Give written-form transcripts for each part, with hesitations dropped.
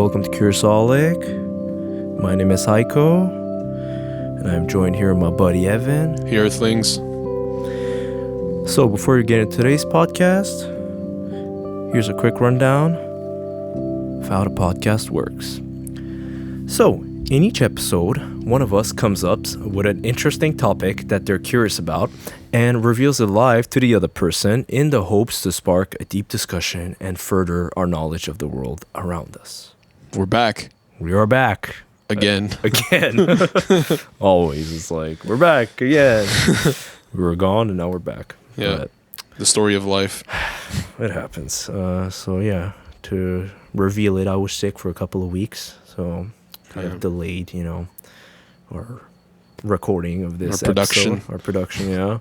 welcome to Curiousaholic. My name is Haiko, and I'm joined here with my buddy Evan. Here, Earthlings. So, before we get into today's podcast, here's a quick rundown of how the podcast works. So, in each episode, one of us comes up with an interesting topic that they're curious about and reveals it live to the other person in the hopes to spark a deep discussion and further our knowledge of the world around us. We're back. We are back. Again. Again. Always. It's like, we're back again. We were gone and now we're back. Yeah. But the story of life. it happens. So, yeah, to reveal it, I was sick for a couple of weeks. So, kind of delayed, our recording of this Our production. episode. Our production, yeah.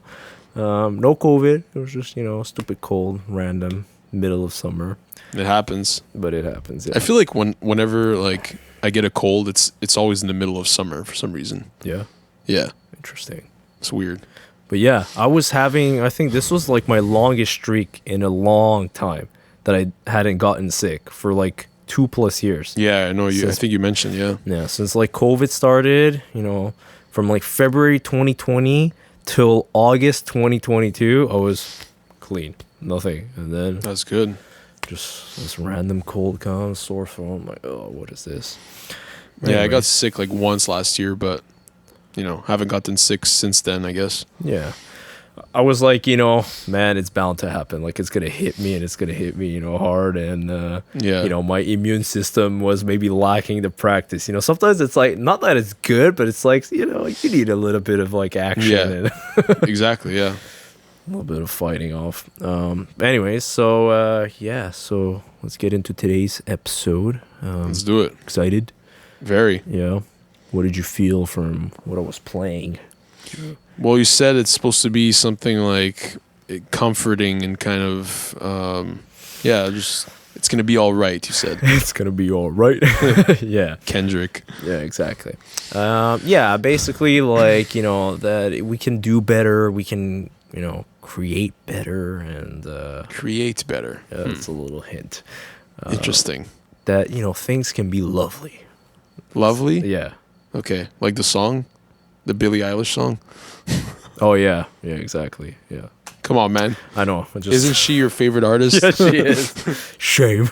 No COVID. It was just, stupid cold, random, middle of summer. It happens. But it happens, yeah. I feel like whenever I get a cold, it's always in the middle of summer for some reason. Yeah? Yeah. Interesting. It's weird. But yeah, I think this was like my longest streak in a long time that I hadn't gotten sick for 2+ years. Yeah, I know you. I think you mentioned, yeah. Yeah, since COVID started, from February 2020 till August 2022, I was clean, nothing, and then That's good. just this random cold comes, sore throat. I'm like, oh, what is this? Yeah, I got Anyways, sick once last year, but haven't gotten sick since then, I guess. yeah. I was like, man, it's bound to happen. It's going to hit me, and it's going to hit me, hard. And, my immune system was maybe lacking the practice. Sometimes it's not that it's good, but it's you need a little bit of action. Yeah. And Exactly, yeah. a little bit of fighting off. Anyways, so let's get into today's episode. Let's do it. Excited? Very. Yeah. What did you feel from what I was playing? Well, you said it's supposed to be something comforting and kind of, just it's going to be all right, you said. It's going to be all right. Yeah. Kendrick. Yeah, exactly. Basically, that we can do better. We can, create better. And Create better. that's a little hint. Interesting. That, things can be lovely. Lovely? Yeah. Okay. Like the song? The Billie Eilish song? Oh, yeah. Yeah, exactly. Yeah. Come on, man. I know. Isn't she your favorite artist? Yeah, she is. Shame.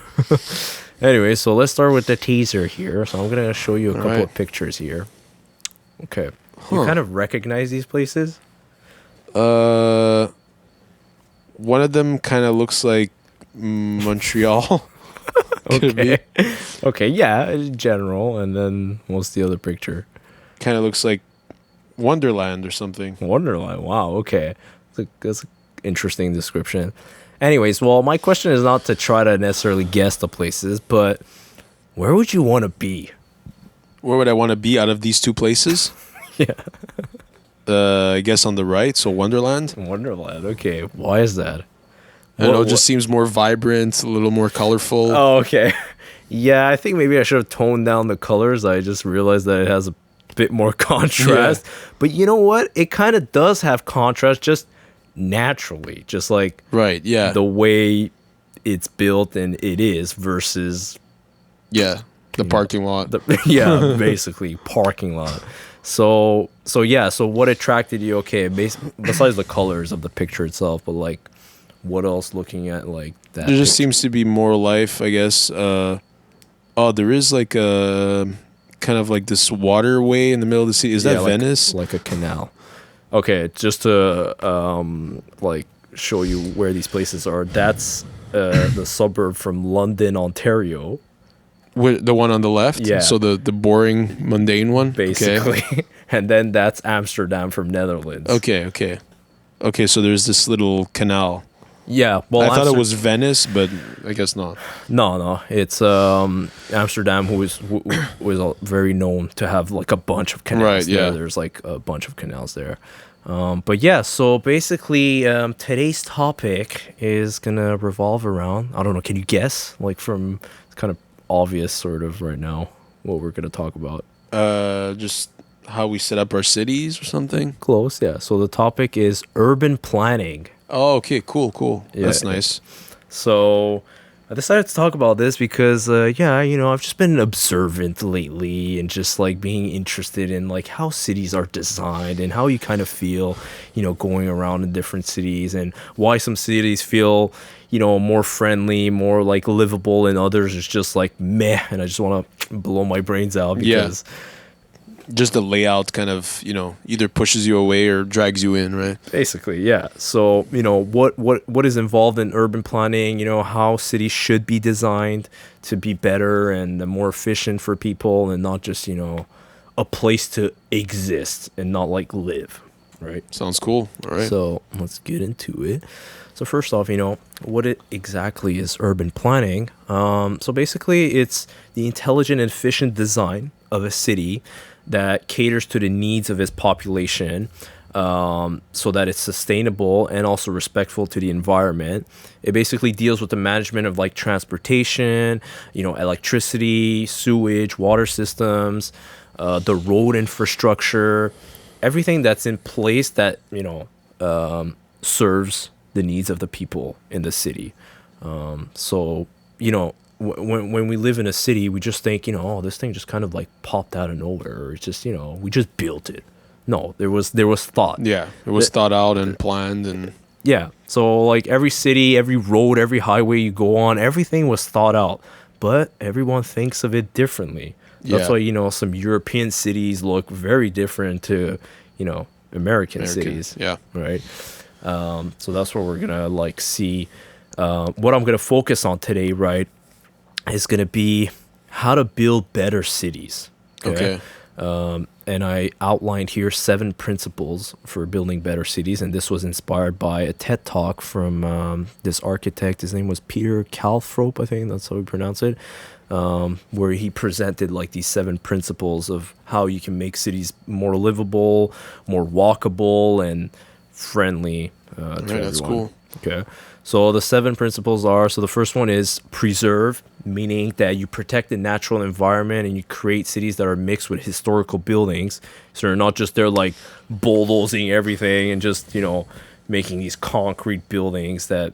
Anyway, so let's start with the teaser here. So I'm going to show you a couple of pictures here. Okay. You kind of recognize these places? One of them kind of looks like Montreal. Okay. Okay, yeah, in general. And then what's the other picture? Kind of looks like Wonderland or something. Wonderland. Wow, okay. That's an interesting description. Anyways, well, my question is not to try to necessarily guess the places, but where would you want to be? Where would I want to be out of these two places? Yeah. I guess on the right, so Wonderland. Wonderland, okay. Why is that? I don't know, it just seems more vibrant, a little more colorful. Oh, okay. Yeah, I think maybe I should have toned down the colors. I just realized that it has a bit more contrast. Yeah. But you know what? It kind of does have contrast just naturally. Just right, yeah. the way it's built and it is versus... Yeah, the parking lot. Basically, parking lot. So what attracted you? Okay, besides the colors of the picture itself, but what else looking at that? There just seems to be more life, I guess. There is a kind of this waterway in the middle of the city. Is that Venice? Like a canal. Okay, just to show you where these places are. That's the suburb from London, Ontario. The one on the left? Yeah. So the boring, mundane one? Basically. Okay. And then that's Amsterdam from Netherlands. Okay, so there's this little canal. Yeah, well, I thought it was Venice, but I guess not. No, it's Amsterdam, who is very known to have a bunch of canals. Right, yeah. There's a bunch of canals there. But yeah, so basically, today's topic is gonna revolve around, I don't know, can you guess? From kind of obvious sort of right now what we're gonna talk about. Just how we set up our cities or something? Close, yeah. So the topic is urban planning. Oh, okay, cool. Yeah, that's nice. So I decided to talk about this because, I've just been observant lately and just like being interested in like how cities are designed and how you kind of feel, going around in different cities and why some cities feel, more friendly, more like livable, and others is just like meh. And I just want to blow my brains out because. Just the layout kind of, either pushes you away or drags you in, right? Basically, yeah. So, what is involved in urban planning, how cities should be designed to be better and more efficient for people and not just, a place to exist and not like live, right? Sounds cool. All right. So, let's get into it. So, first off, what it exactly is urban planning? So, basically, it's the intelligent and efficient design of a city that caters to the needs of its population, so that it's sustainable and also respectful to the environment. It basically deals with the management of like transportation, electricity, sewage, water systems, the road infrastructure, everything that's in place that serves the needs of the people in the city. When we live in a city, we just think, this thing just kind of like popped out of nowhere. Or it's just, we just built it. No, there was thought. Yeah, it was thought out and planned and. Yeah, so like every city, every road, every highway you go on, everything was thought out. But everyone thinks of it differently. That's why, some European cities look very different to, American cities. Yeah. Right. So that's what we're gonna like see. What I'm gonna focus on today, right, is going to be how to build better cities. Okay. And I outlined here 7 principles for building better cities. And this was inspired by a TED Talk from this architect. His name was Peter Calthrope, I think that's how we pronounce it, where he presented like these 7 principles of how you can make cities more livable, more walkable, and friendly to everyone. That's cool. Okay. So the 7 principles are, so the first one is preserve, meaning that you protect the natural environment and you create cities that are mixed with historical buildings. So they're not just, they're like bulldozing everything and just, making these concrete buildings that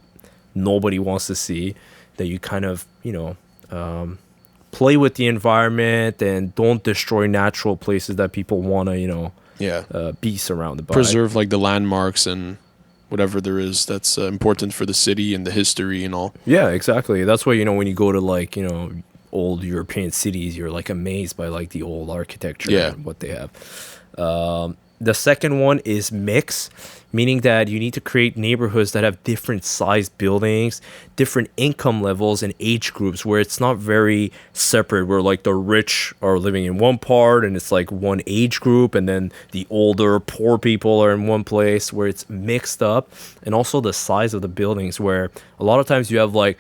nobody wants to see, that you kind of, play with the environment and don't destroy natural places that people want to, be surrounded by. Preserve like the landmarks and whatever there is that's important for the city and the history and all. Yeah, exactly. That's why, when you go to like, old European cities, you're like amazed by like the old architecture and what they have. The second one is mix, meaning that you need to create neighborhoods that have different sized buildings, different income levels and age groups, where it's not very separate, where like the rich are living in one part and it's like one age group, and then the older poor people are in one place, where it's mixed up. And also the size of the buildings, where a lot of times you have like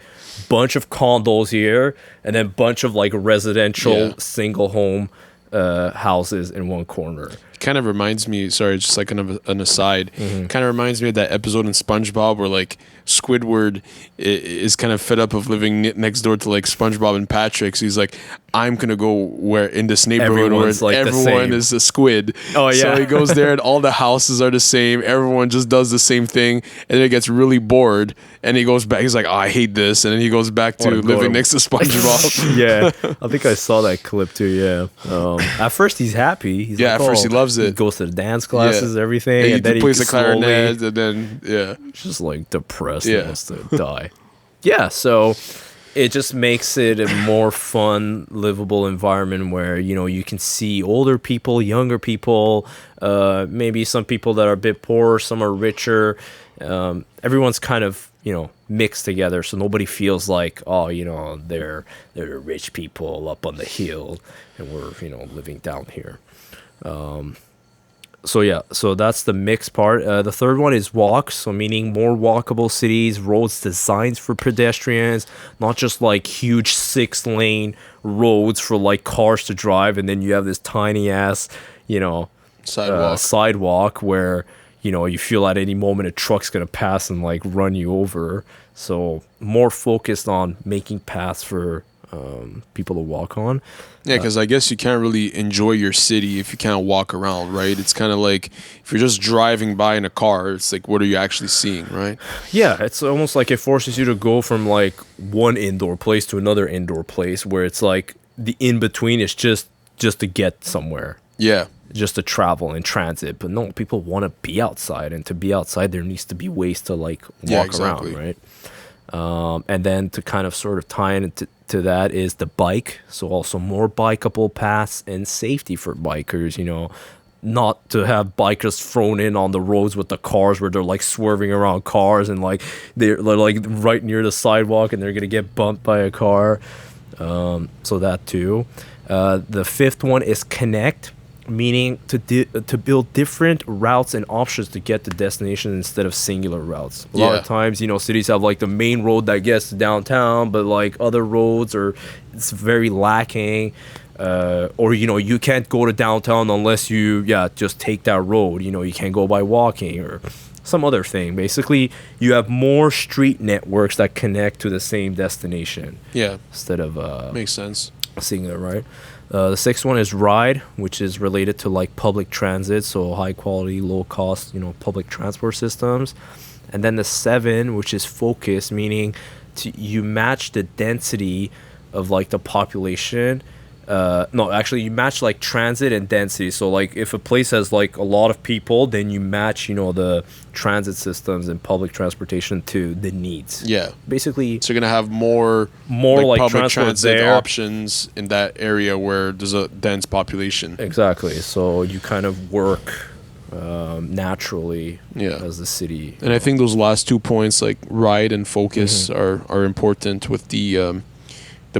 bunch of condos here and then bunch of like residential single home houses in one corner. Kind of reminds me, sorry, just like an aside, kind of reminds me of that episode in SpongeBob where like Squidward is kind of fed up of living next door to like SpongeBob and Patrick. So he's like, I'm going to go where in this neighborhood where like everyone is a squid. Oh, yeah. So he goes there and all the houses are the same. Everyone just does the same thing. And then he gets really bored and he goes back. He's like, oh, I hate this. And then he goes back to living next to SpongeBob. Yeah. I think I saw that clip too. Yeah. At first he's happy. He's at first he loves it. He goes to the dance classes, everything. And then he plays the clarinet and then, just like depressed and wants to die. Yeah. So it just makes it a more fun, livable environment where, you can see older people, younger people, maybe some people that are a bit poorer, some are richer. Everyone's kind of, mixed together. So nobody feels like, oh, they're the rich people up on the hill and we're, living down here. So that's the mixed part. The third one is walks, so meaning more walkable cities, roads designed for pedestrians, not just like huge 6-lane roads for like cars to drive, and then you have this tiny ass, sidewalk where, you feel at any moment a truck's gonna pass and like run you over. So more focused on making paths for people to walk on. Yeah, because I guess you can't really enjoy your city if you can't walk around, right? It's kind of like if you're just driving by in a car, it's like, what are you actually seeing, right? Yeah, it's almost like it forces you to go from like one indoor place to another indoor place where it's like the in between is just to get somewhere, Yeah. just to travel and transit. But no, people want to be outside, and to be outside, there needs to be ways to like walk around, right? And then to kind of sort of tie into to that is the bike. So also more bikeable paths and safety for bikers, you know, not to have bikers thrown in on the roads with the cars where they're like swerving around cars and like they're like right near the sidewalk and they're going to get bumped by a car. So that too. The fifth one is connect, meaning to build different routes and options to get to destination instead of singular routes. A lot of times, you know, cities have like the main road that gets to downtown, but like other roads it's very lacking. Or, you know, you can't go to downtown unless you just take that road. You know, you can't go by walking or some other thing. Basically, you have more street networks that connect to the same destination. Yeah. Instead of Makes sense. singular, right? The sixth one is ride, which is related to like public transit, so high quality, low cost, you know, public transport systems. And then the seven, which is focus, meaning you match the density of like the population. No, actually, you match like transit and density. So like if a place has like a lot of people, then you match, you know, the transit systems and public transportation to the needs. Yeah. Basically, So you're going to have more like public transport transit there. options in that area where there's a dense population. Exactly. So you kind of work naturally as the city. And I think those last 2 points, like ride and focus, are important with the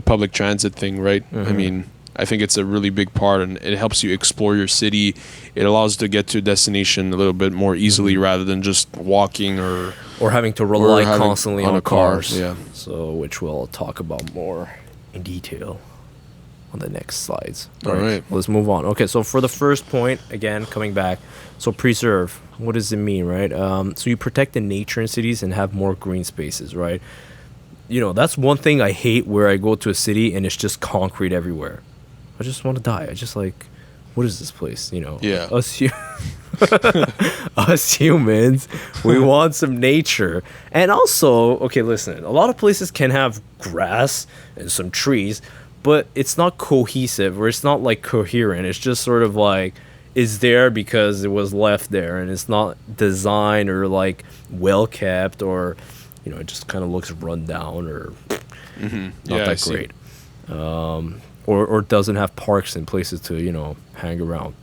public transit thing, right? I mean, I think it's a really big part, and it helps you explore your city. It allows you to get to a destination a little bit more easily rather than just walking or having to rely constantly on a car. cars. Yeah. So, which we'll talk about more in detail on the next slides. All right. Let's move on. Okay, so for the first point, again, coming back, so preserve. What does it mean, right? So you protect the nature in cities and have more green spaces, right? You know, that's one thing I hate where I go to a city and it's just concrete everywhere. I just want to die. I just like, what is this place? You know, us humans, we want some nature. And also, okay, listen, a lot of places can have grass and some trees, but it's not cohesive or it's not like coherent. It's just sort of like, it's there because it was left there and it's not designed or like well kept, or you know, it just kind of looks run down or not that great. Or doesn't have parks and places to, you know, hang around.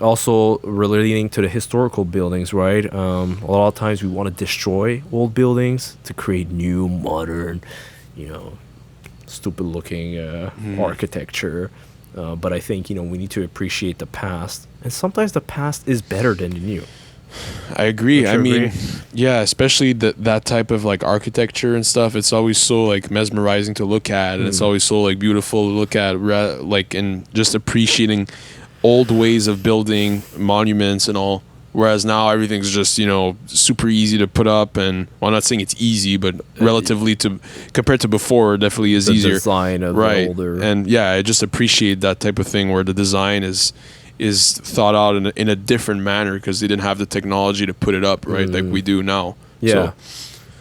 Also relating to the historical buildings, right? A lot of times we want to destroy old buildings to create new, modern, you know, stupid looking architecture. But I think, you know, we need to appreciate the past. And sometimes the past is better than the new. I agree. I mean, agree? yeah, especially that type of like architecture and stuff. It's always so like mesmerizing to look at, and it's always so like beautiful to look at, like, and just appreciating old ways of building monuments and all. Whereas now everything's just, you know, super easy to put up, and well, I'm not saying it's easy, but relatively to compared to before, it definitely is easier. The design of the older, and yeah, I just appreciate that type of thing where the design is thought out in a different manner because they didn't have the technology to put it up, right? Like we do now. Yeah. So.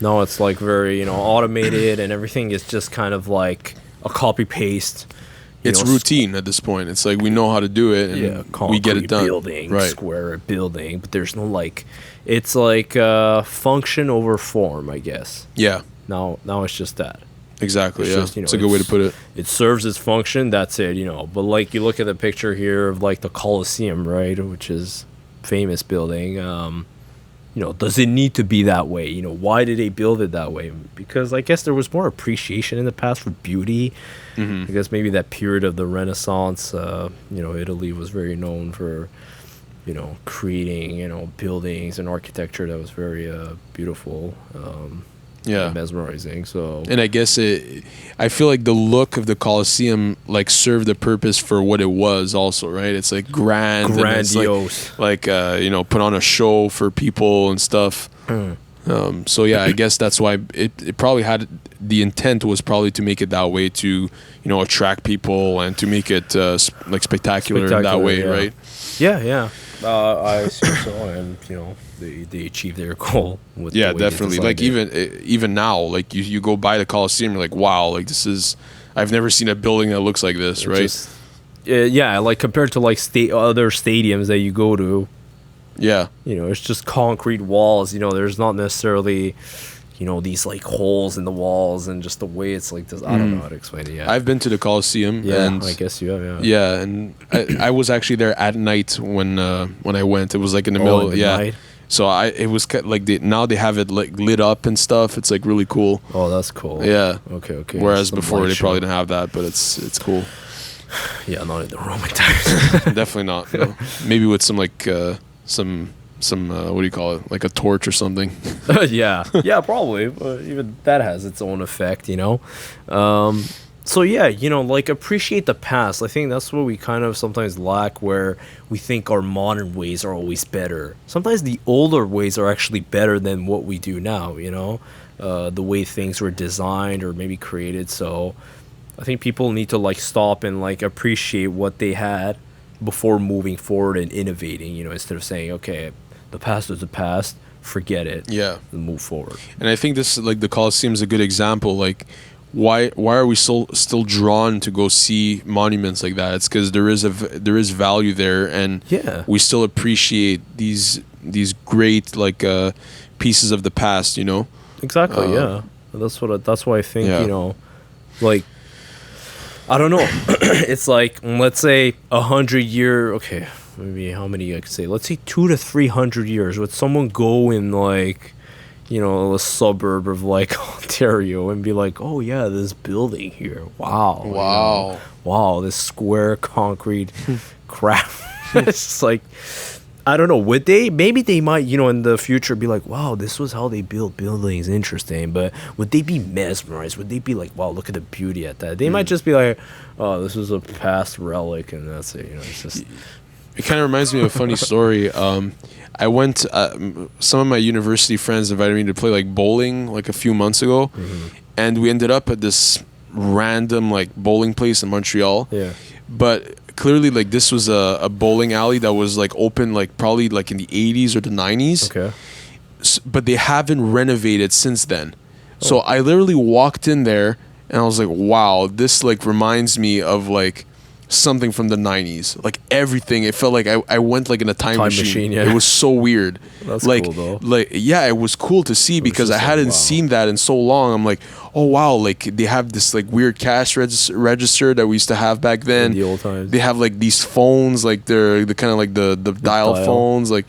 No, it's like very, you know, automated, and everything is just kind of like a copy paste. It's routine at this point. It's like we know how to do it, and we get it done. Building, square building, but there's no like, it's like function over form, I guess. Yeah. Now it's just that. Exactly. It's yeah. just, you know, it's a good way to put it. It serves its function. That's it. You know, but like you look at the picture here of like the Colosseum, right, which is famous building. You know, does it need to be that way? You know, why did they build it that way? Because I guess there was more appreciation in the past for beauty. I guess maybe that period of the Renaissance, you know, Italy was very known for, you know, creating, you know, buildings and architecture that was very beautiful. Mesmerizing. So, and I guess I feel like the look of the Colosseum like served the purpose for what it was also, right? It's like grandiose, and it's like you know, put on a show for people and stuff. So yeah, I guess that's why it probably had the intent was probably to make it that way to attract people and to make it like spectacular in that way, yeah. right? Yeah. I assume so, and they achieved their goal with the way they definitely. Like designed it. even now, like you go by the Coliseum, you're like, wow, like this is, I've never seen a building that looks like this, right? Yeah, like compared to like other stadiums that you go to, Yeah. it's just concrete walls. There's not necessarily, these like holes in the walls, and just the way it's like this. I don't know how to explain it. Yeah, I've been to the Coliseum. yeah, and I guess you have. Yeah. Yeah, and I was actually there at night when I went. It was like in the middle. In the Yeah. night? So it was like now they have it like lit up and stuff. It's like really cool. Oh, that's cool. Yeah. Okay. Whereas Some before light they show. probably didn't have that, but it's cool. Yeah, not in the Roman times. Definitely not. No. Maybe with some like some what do you call it? Like a torch or something. Yeah, probably. But even that has its own effect, So yeah, like appreciate the past. I think that's what we kind of sometimes lack, where we think our modern ways are always better. Sometimes the older ways are actually better than what we do now, the way things were designed or maybe created. So I think people need to like stop and like appreciate what they had before moving forward and innovating, instead of saying, okay, the past is the past, forget it. Yeah. And move forward. And I think this like the Coliseum is a good example. Like why are we still drawn to go see monuments like that? It's because there is value there, and we still appreciate these great like pieces of the past. Exactly. Yeah. That's why I think like I don't know. It's like, let's say 100 year. Okay, maybe how many I could say? Let's say 200 to 300 years. Would someone go in like, a suburb of like Ontario and be like, oh yeah, this building here, wow, wow, this square concrete crap. It's just like, I don't know. Would they? Maybe they might, in the future be like, wow, this was how they built buildings. Interesting. But would they be mesmerized? Would they be like, wow, look at the beauty at that? They might just be like, oh, this is a past relic, and that's it. It's just. It kind of reminds me of a funny story. I went. Some of my university friends invited me to play like bowling like a few months ago, and we ended up at this random like bowling place in Montreal. Yeah. But clearly, like this was a bowling alley that was like open like probably like in the 80s or the 90s. Okay. But they haven't renovated since then. So I literally walked in there and I was like, wow, this like reminds me of like something from the 90s. Like everything, it felt like I went like in a time machine. Yeah. It was so weird. That's like, cool though. Like yeah, it was cool to see because I hadn't seen that in so long. I'm like, oh wow, like they have this like weird cash register that we used to have back then. In the old times. They have like these phones, like they're the kind of like the dial phones. Like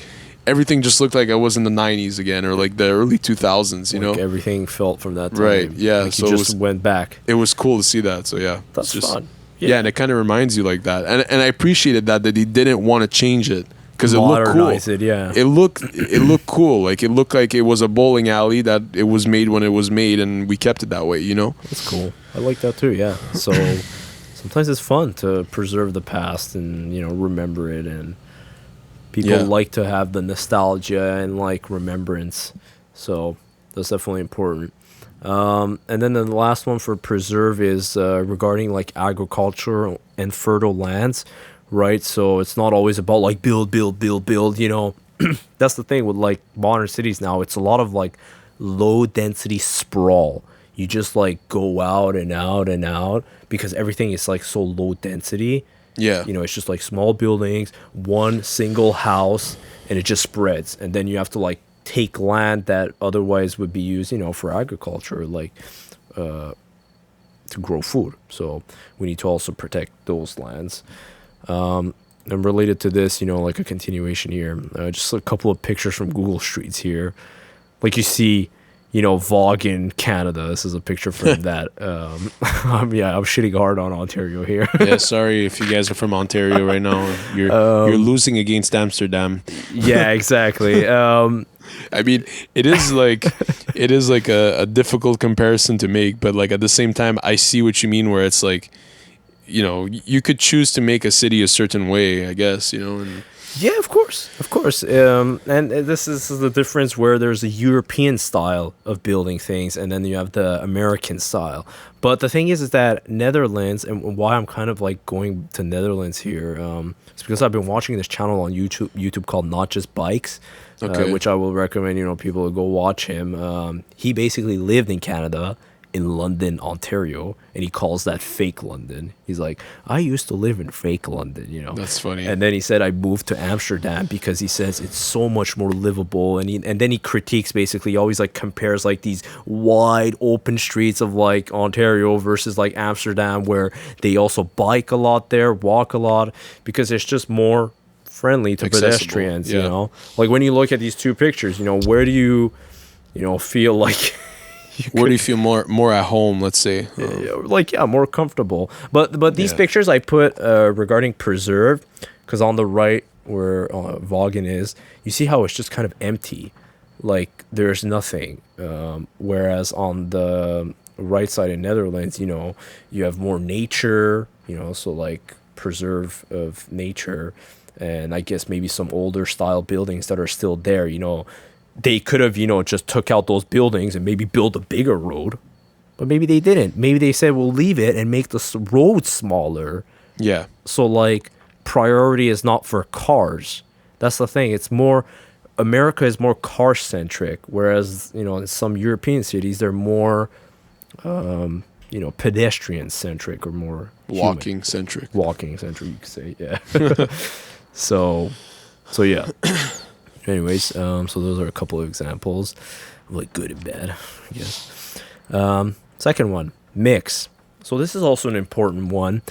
everything just looked like I was in the 90s again, or like the early 2000s. You know, everything felt from that time. Right. Yeah. Like so you just went back. It was cool to see that. So yeah, that's just fun. Yeah, and it kind of reminds you like that, and I appreciated that he didn't want to change it because it looked cool. It looked cool. Like it looked like it was a bowling alley that it was made when it was made, and we kept it that way. That's cool. I like that too. Yeah. So sometimes it's fun to preserve the past and remember it, and people like to have the nostalgia and like remembrance. So that's definitely important. And then the last one for preserve is regarding like agriculture and fertile lands, right? So it's not always about like build. That's the thing with like modern cities now. It's a lot of like low density sprawl. You just like go out and out and out because everything is like so low density. Yeah. It's just like small buildings, one single house, and it just spreads. And then you have to like take land that otherwise would be used, for agriculture, like to grow food. So we need to also protect those lands. And related to this, like a continuation here, just a couple of pictures from Google Streets here. Like you see, Vogue in Canada. This is a picture from that. I'm shitting hard on Ontario here. Yeah, sorry if you guys are from Ontario right now. You're losing against Amsterdam. Yeah, exactly. I mean, it is like a difficult comparison to make, but like at the same time, I see what you mean. Where it's like, you could choose to make a city a certain way, I guess, and Yeah, of course. And this is the difference where there's a European style of building things, and then you have the American style. But the thing is that Netherlands, and why I'm kind of like going to Netherlands here, it's because I've been watching this channel on YouTube called Not Just Bikes, Okay. which I will recommend people to go watch him. He basically lived in Canada, in London, Ontario, and he calls that fake London. He's like, I used to live in fake London. That's funny. And then he said, I moved to Amsterdam because he says it's so much more livable. And then he critiques, basically, he always like compares like these wide open streets of like Ontario versus like Amsterdam, where they also bike a lot there, walk a lot, because it's just more friendly to Accessible, pedestrians, yeah. Like when you look at these two pictures, where do you, feel like Where do you feel more at home? Let's say, more comfortable. But these Yeah. pictures I put regarding preserved, because on the right where Vaughan is, you see how it's just kind of empty, like there's nothing. Whereas on the right side in Netherlands, you have more nature, so like preserve of nature, and I guess maybe some older style buildings that are still there. They could have, just took out those buildings and maybe build a bigger road. But maybe they didn't. Maybe they said, we'll leave it and make the road smaller. Yeah. So, like, priority is not for cars. That's the thing. It's more, America is more car-centric. Whereas, in some European cities, they're more, pedestrian-centric or more Walking centric. Walking-centric, you could say, yeah. So yeah. Anyways, so those are a couple of examples of like good and bad, I guess. Second one, mix. So this is also an important one.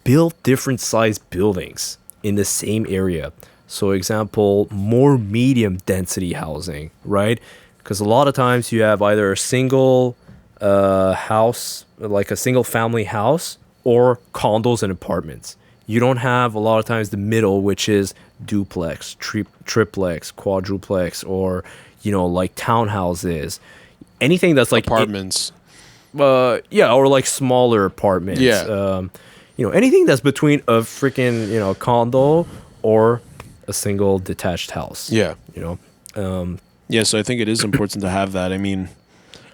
Build different size buildings in the same area. So example, more medium density housing, right? Because a lot of times you have either a single house, like a single family house, or condos and apartments. You don't have a lot of times the middle, which is duplex, triplex, quadruplex, or like townhouses. Anything that's like Apartments. or like smaller apartments. Yeah. Anything that's between a freaking condo or a single detached house. Yeah. Yeah, so I think it is important to have that. I mean,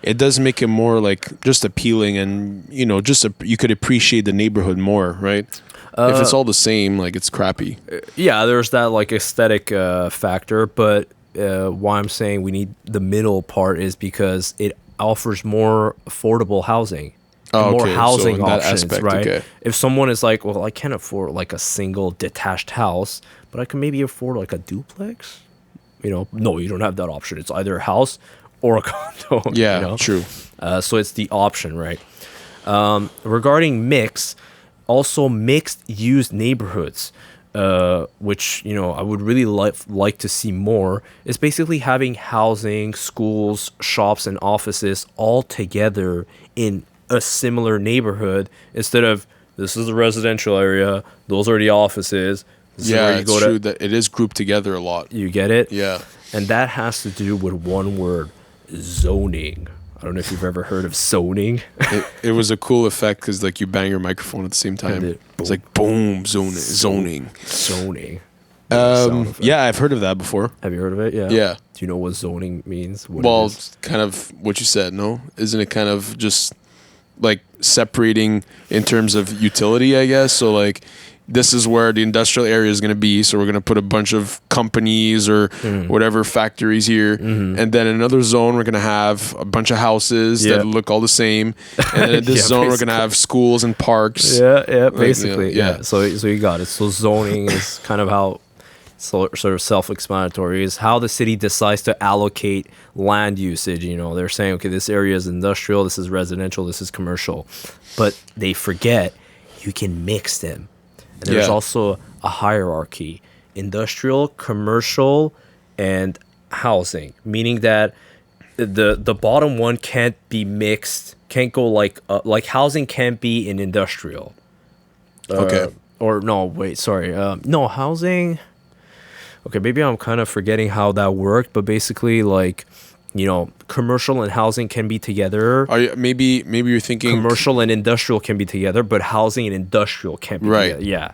it does make it more like just appealing, and you could appreciate the neighborhood more, right? If it's all the same, like it's crappy. Yeah, there's that like aesthetic factor, but why I'm saying we need the middle part is because it offers more affordable housing. Oh, More okay. housing So in that options, aspect, right? okay. If someone is like, well, I can't afford like a single detached house, but I can maybe afford like a duplex. No, you don't have that option. It's either a house or a condo. Yeah, true. So it's the option, right? Regarding mix, also mixed use neighborhoods, which I would really like to see more, is basically having housing, schools, shops, and offices all together in a similar neighborhood, instead of this is the residential area, those are the offices. This is where Yeah, you it's go true that it is grouped together a lot. You get it? Yeah. And that has to do with one word: zoning. I don't know if you've ever heard of zoning. It was a cool effect because like you bang your microphone at the same time. it- It's like boom, zoning. Zoning. Sound effect. Yeah, I've heard of that before. Have you heard of it? Yeah. Yeah. Do you know what zoning means? What it Well, is? it's kind of what you said, no? Isn't it kind of just like separating in terms of utility, I guess? So like this is where the industrial area is going to be, so we're going to put a bunch of companies or whatever factories here, and then in another zone we're going to have a bunch of houses Yeah. that look all the same, and then in this Yeah, zone we're going to basically. have schools and parks. Yeah, basically. yeah. Yeah. So you got it. So zoning is kind of how sort of self-explanatory is how the city decides to allocate land usage. They're saying, okay, this area is industrial, this is residential, this is commercial, but they forget you can mix them. And there's Yeah. also a hierarchy: industrial, commercial, and housing, meaning that the bottom one can't be mixed, can't go like housing can't be in industrial. Okay. Or no, wait, sorry. No, housing. Okay, maybe I'm kind of forgetting how that worked, but basically, like, commercial and housing can be together. Are you, maybe you're thinking Commercial and industrial can be together, but housing and industrial can't be Right. together. Yeah.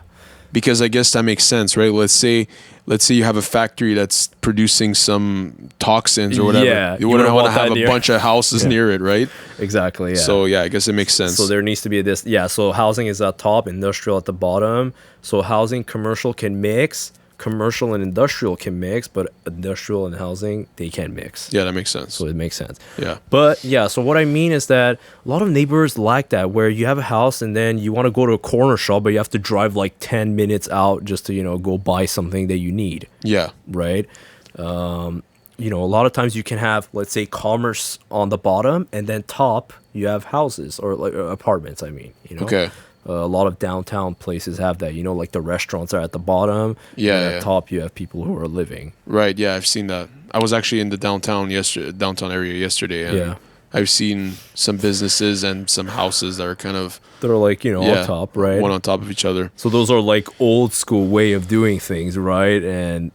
because I guess that makes sense, right? Let's say you have a factory that's producing some toxins or whatever. Yeah, You wouldn't want to have a near. bunch of houses near it, right? Exactly. Yeah. So yeah, I guess it makes sense. So there needs to be this. Yeah. So housing is at top, industrial at the bottom. So housing, commercial can mix. Commercial and industrial can mix, but industrial and housing, they can't mix. Yeah, that makes sense. So it makes sense. Yeah. But yeah, so what I mean is that a lot of neighbors like that, where you have a house and then you want to go to a corner shop, but you have to drive like 10 minutes out just to, go buy something that you need. Yeah. Right? A lot of times you can have, let's say, commerce on the bottom, and then top, you have houses or like apartments, I mean. Okay. A lot of downtown places have that, like the restaurants are at the bottom. Yeah, and yeah. at top, you have people who are living. Right. Yeah, I've seen that. I was actually in the downtown area yesterday, and Yeah. I've seen some businesses and some houses that are kind of They're like, on top, right? one on top of each other. So those are like old school way of doing things, right? And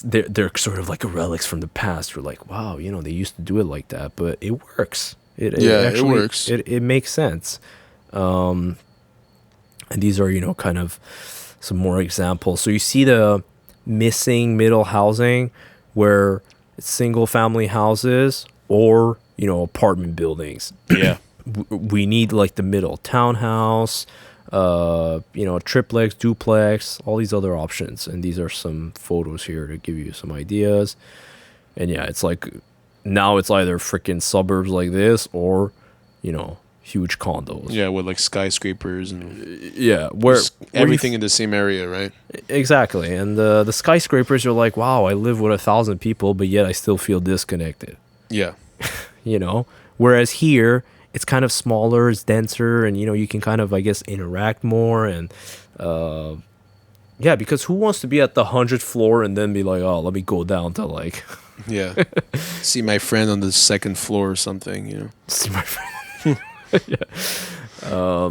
they're sort of like relics from the past. We're like, wow, they used to do it like that, but it works. It works. It makes sense. And these are, kind of some more examples. So you see the missing middle housing where it's single family houses or, apartment buildings. Yeah. We need like the middle townhouse, triplex, duplex, all these other options. And these are some photos here to give you some ideas. And yeah, it's like now it's either freaking suburbs like this or, huge condos. Yeah, with like skyscrapers and where everything in the same area, right? Exactly. And the skyscrapers are like, wow, I live with 1,000 people, but yet I still feel disconnected. Yeah. Whereas here it's kind of smaller, it's denser, and you can kind of, I guess, interact more. And because who wants to be at the 100th floor and then be like, oh, let me go down to like see my friend on the second floor or something, see my friend.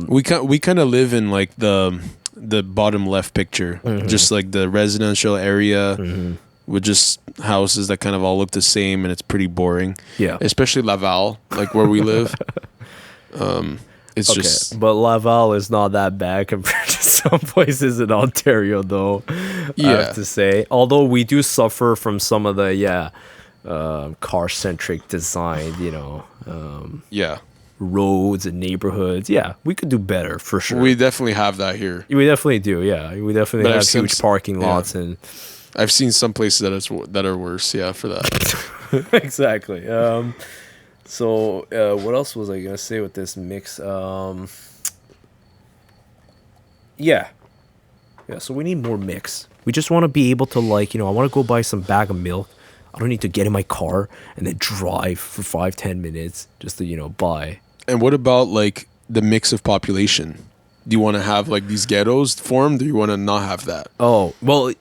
We kind of live in like the bottom left picture, just like the residential area with just houses that kind of all look the same, and it's pretty boring. Yeah, especially Laval, like where we live. But Laval is not that bad compared to some places in Ontario, though. I have to say, although we do suffer from some of the car-centric design, roads and neighborhoods. Yeah, we could do better for sure. We definitely have that here. We definitely do. Yeah, we definitely have huge parking lots, and I've seen some places that are worse. Yeah, for that. Exactly. So what else was I gonna say with this mix? So we need more mix. We just want to be able to I want to go buy some bag of milk. I don't need to get in my car and then drive for 5-10 minutes just to buy. And what about like the mix of population? Do you want to have like these ghettos formed, or you want to not have that? Oh, well,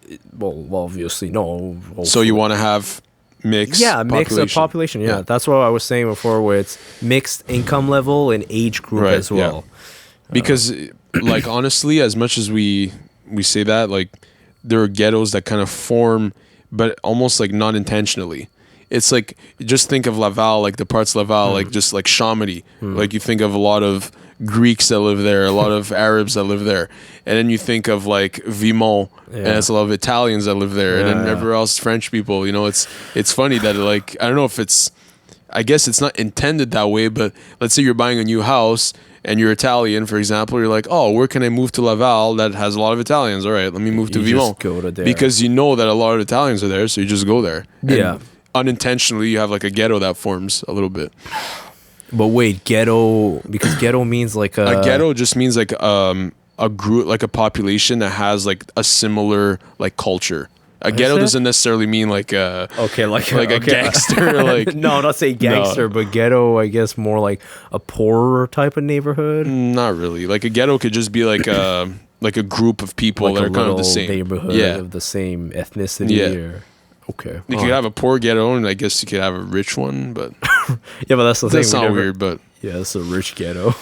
obviously no. Hopefully. So you want to have mix of population. Yeah, that's what I was saying before, where it's mixed income level and age group as well. Yeah. Because like honestly, as much as we say that, like there are ghettos that kind of form, but almost like not intentionally. It's like, just think of Laval, like the parts of Laval, like just like Chamonix. Like you think of a lot of Greeks that live there, a lot of Arabs that live there. And then you think of like Vimont, and it's a lot of Italians that live there. And then everywhere else, French people. It's funny that like, I don't know if I guess it's not intended that way, but let's say you're buying a new house and you're Italian, for example, you're like, oh, where can I move to Laval that has a lot of Italians? All right, let me move to Vimont. Go to there. Because you know that a lot of Italians are there, so you just go there. And unintentionally, you have like a ghetto that forms a little bit. But wait, ghetto, because ghetto means like a ghetto just means like a group, like a population that has like a similar like culture. A ghetto doesn't necessarily mean like a a gangster. Like no, not say gangster, but ghetto, I guess more like a poorer type of neighborhood. Not really. Like a ghetto could just be like a group of people that are kind of the same neighborhood of the same ethnicity. Yeah. Okay. You could have a poor ghetto, and I guess you could have a rich one, but but that's the thing. That's not weird, but it's a rich ghetto.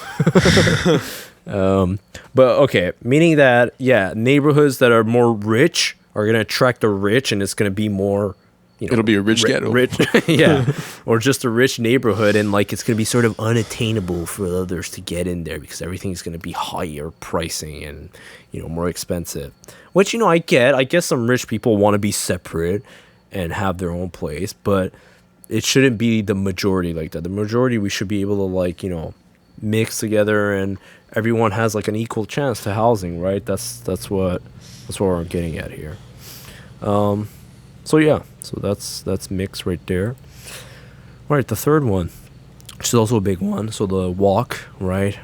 But okay, meaning that neighborhoods that are more rich are gonna attract the rich, and it's gonna be more, it'll be a rich ghetto. Rich, yeah, or just a rich neighborhood, and like it's gonna be sort of unattainable for others to get in there because everything's gonna be higher pricing and more expensive. Which I get. I guess some rich people want to be separate and have their own place, but it shouldn't be the majority like that. The majority, we should be able to like mix together, and everyone has like an equal chance to housing, right? That's what we're getting at here. So yeah, so that's mix right there. All right, the third one, which is also a big one. So the walk, right?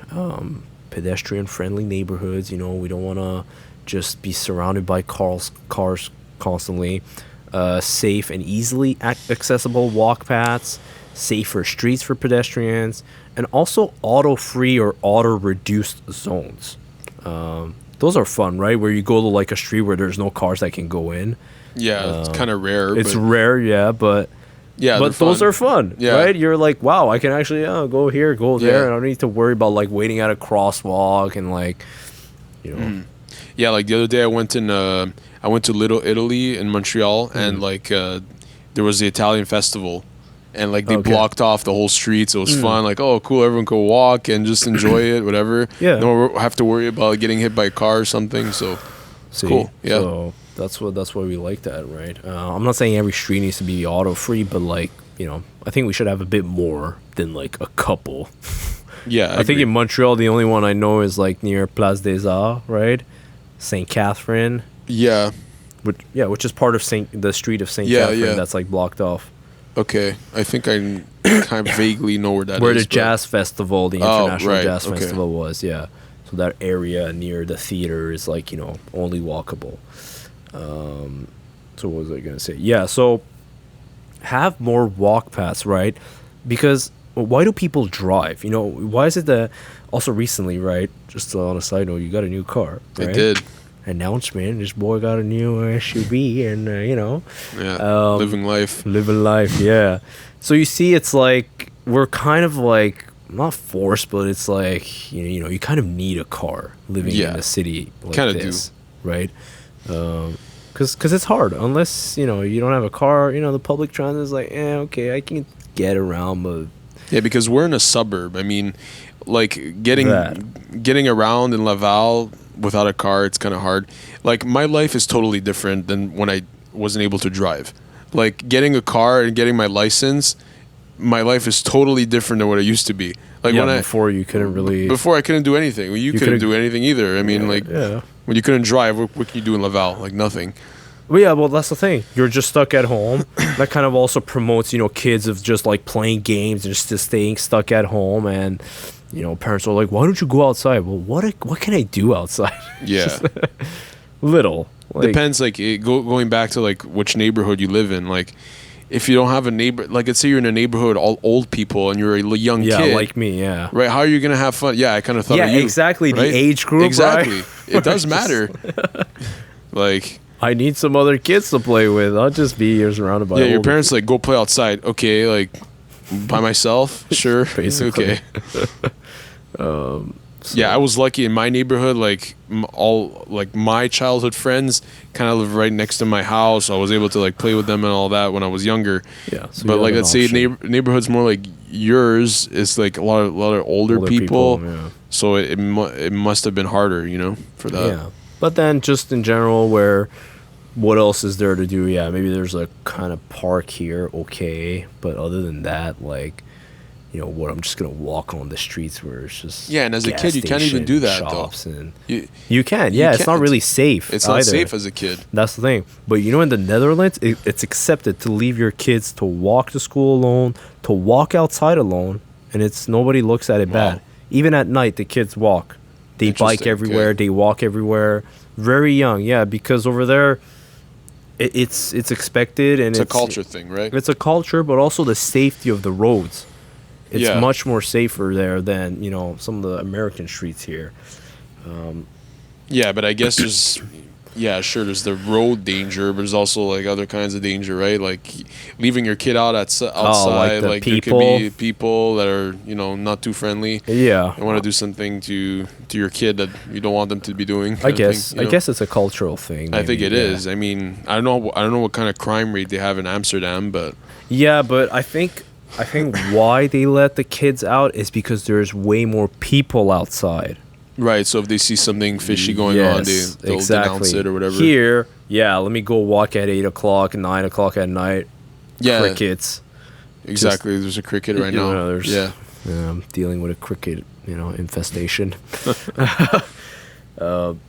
Pedestrian friendly neighborhoods. We don't want to just be surrounded by cars constantly. Safe and easily accessible walk paths, safer streets for pedestrians, and also auto-free or auto-reduced zones. Those are fun, right? Where you go to like a street where there's no cars that can go in. Yeah, it's kind of rare. It's rare, yeah, but those are fun, right? You're like, wow, I can actually go here, go there, and I don't need to worry about like waiting at a crosswalk and like, Yeah, like the other day I went to Little Italy in Montreal, and like there was the Italian festival, and like they blocked off the whole streets. It was fun, like, oh cool, everyone could walk and just enjoy it, whatever. Yeah, no have to worry about getting hit by a car or something. So cool. Yeah. So that's why we like that, right? I'm not saying every street needs to be auto free, but like I think we should have a bit more than like a couple. Yeah, I think in Montreal the only one I know is like near Place des Arts, right? St. Catherine. Yeah. Which is part of the street of St. Catherine. Yeah. That's like blocked off. Okay, I think I kind of vaguely know where that is. Where the jazz festival, the international jazz okay. festival was, yeah. So that area near the theater is like only walkable. So what was I gonna say? Yeah, so have more walk paths, right? Because why do people drive? Why is it that also recently, right? Just on a side note, you got a new car, right? I did. Announcement, this boy got a new SUV, and living life, yeah. So you see, it's like we're kind of like not forced, but it's like you kind of need a car living in a city like kinda this, right? Because it's hard unless you don't have a car. The public transit is like, okay, I can get around, but yeah, because we're in a suburb. I mean, like getting around in Laval without a car, it's kind of hard. Like my life is totally different than when I wasn't able to drive. Like getting a car and getting my license, my life is totally different than what it used to be. Like before you couldn't really. Before I couldn't do anything. Well, you couldn't do anything either. I mean, when you couldn't drive, what can you do in Laval? Like nothing. Well, that's the thing. You're just stuck at home. That kind of also promotes, kids of just like playing games and just staying stuck at home. And parents are like, "Why don't you go outside?" Well, what can I do outside? Yeah, little. Depends. Like going back to like which neighborhood you live in. Like if you don't have a neighbor, like let's say you're in a neighborhood all old people and you're a young kid, like me, right? How are you gonna have fun? Yeah, I kind of thought of you. Exactly. Right? The age group, exactly. Right? It does matter. Like. I need some other kids to play with. I'll just be here surrounded by. Yeah, your parents like go play outside. Okay, like by myself, sure. Basically. Okay. Yeah, I was lucky in my neighborhood. Like all like my childhood friends kind of live right next to my house. I was able to like play with them and all that when I was younger. Yeah. So but like let's say neighborhoods more like yours is like a lot of older people. Yeah. So it must have been harder, for that. Yeah. But then just in general, what else is there to do? Yeah, maybe there's a kind of park here, okay. But other than that, like, I'm just going to walk on the streets where it's just and as a kid, you can't even do that, though. And you can, it's not really safe. It's not safe as a kid. That's the thing. But in the Netherlands, it's accepted to leave your kids to walk to school alone, to walk outside alone, and nobody looks at it bad. Even at night, the kids walk. They bike everywhere. Okay. They walk everywhere. Very young, because over there, it's expected, and it's a culture thing, right? It's a culture, but also the safety of the roads. It's much more safer there than some of the American streets here. Yeah, but I guess Yeah, sure. There's the road danger, but there's also like other kinds of danger, right? Like leaving your kid out outside. the Like there could people. be people that are not too friendly. Yeah. And want to do something to your kid that you don't want them to be doing. I kind of guess thing, I guess it's a cultural thing. I think maybe, it yeah. is. I mean, I don't know what kind of crime rate they have in Amsterdam, but Yeah, but I think why they let the kids out is because there's way more people outside. right. So if they see something fishy going on, they'll denounce it or whatever. Here, yeah, let me go walk at 8 o'clock, 9 o'clock at night. Yeah, Crickets. exactly. There's a cricket right now. Yeah. I'm dealing with a cricket, infestation.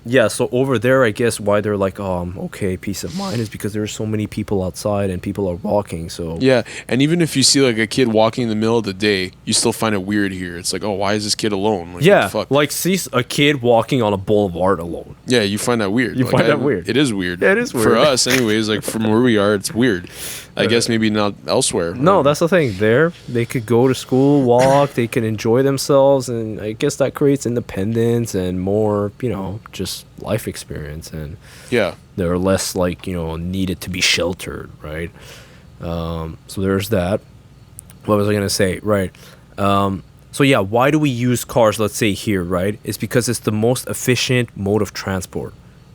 Yeah, so over there, I guess why they're like, okay, peace of mind is because there's so many people outside and people are walking. So Yeah, and even if you see like a kid walking in the middle of the day, you still find it weird here. It's like, oh, why is this kid alone? Like, yeah, what the fuck? like see a kid walking on a boulevard alone. Yeah, you find that weird. You find that weird. It is weird. Yeah, it is For weird. us, anyways. Like from where we are, it's weird. I guess maybe not elsewhere. No, that's the thing. There, they could go to school, walk, they can enjoy themselves, and I guess that creates independence and more, just life experience, and Yeah. they're less like needed to be sheltered, right? So there's that. What was I gonna say? Right. So yeah, why do we use cars? Let's say here, right? It's because it's the most efficient mode of transport.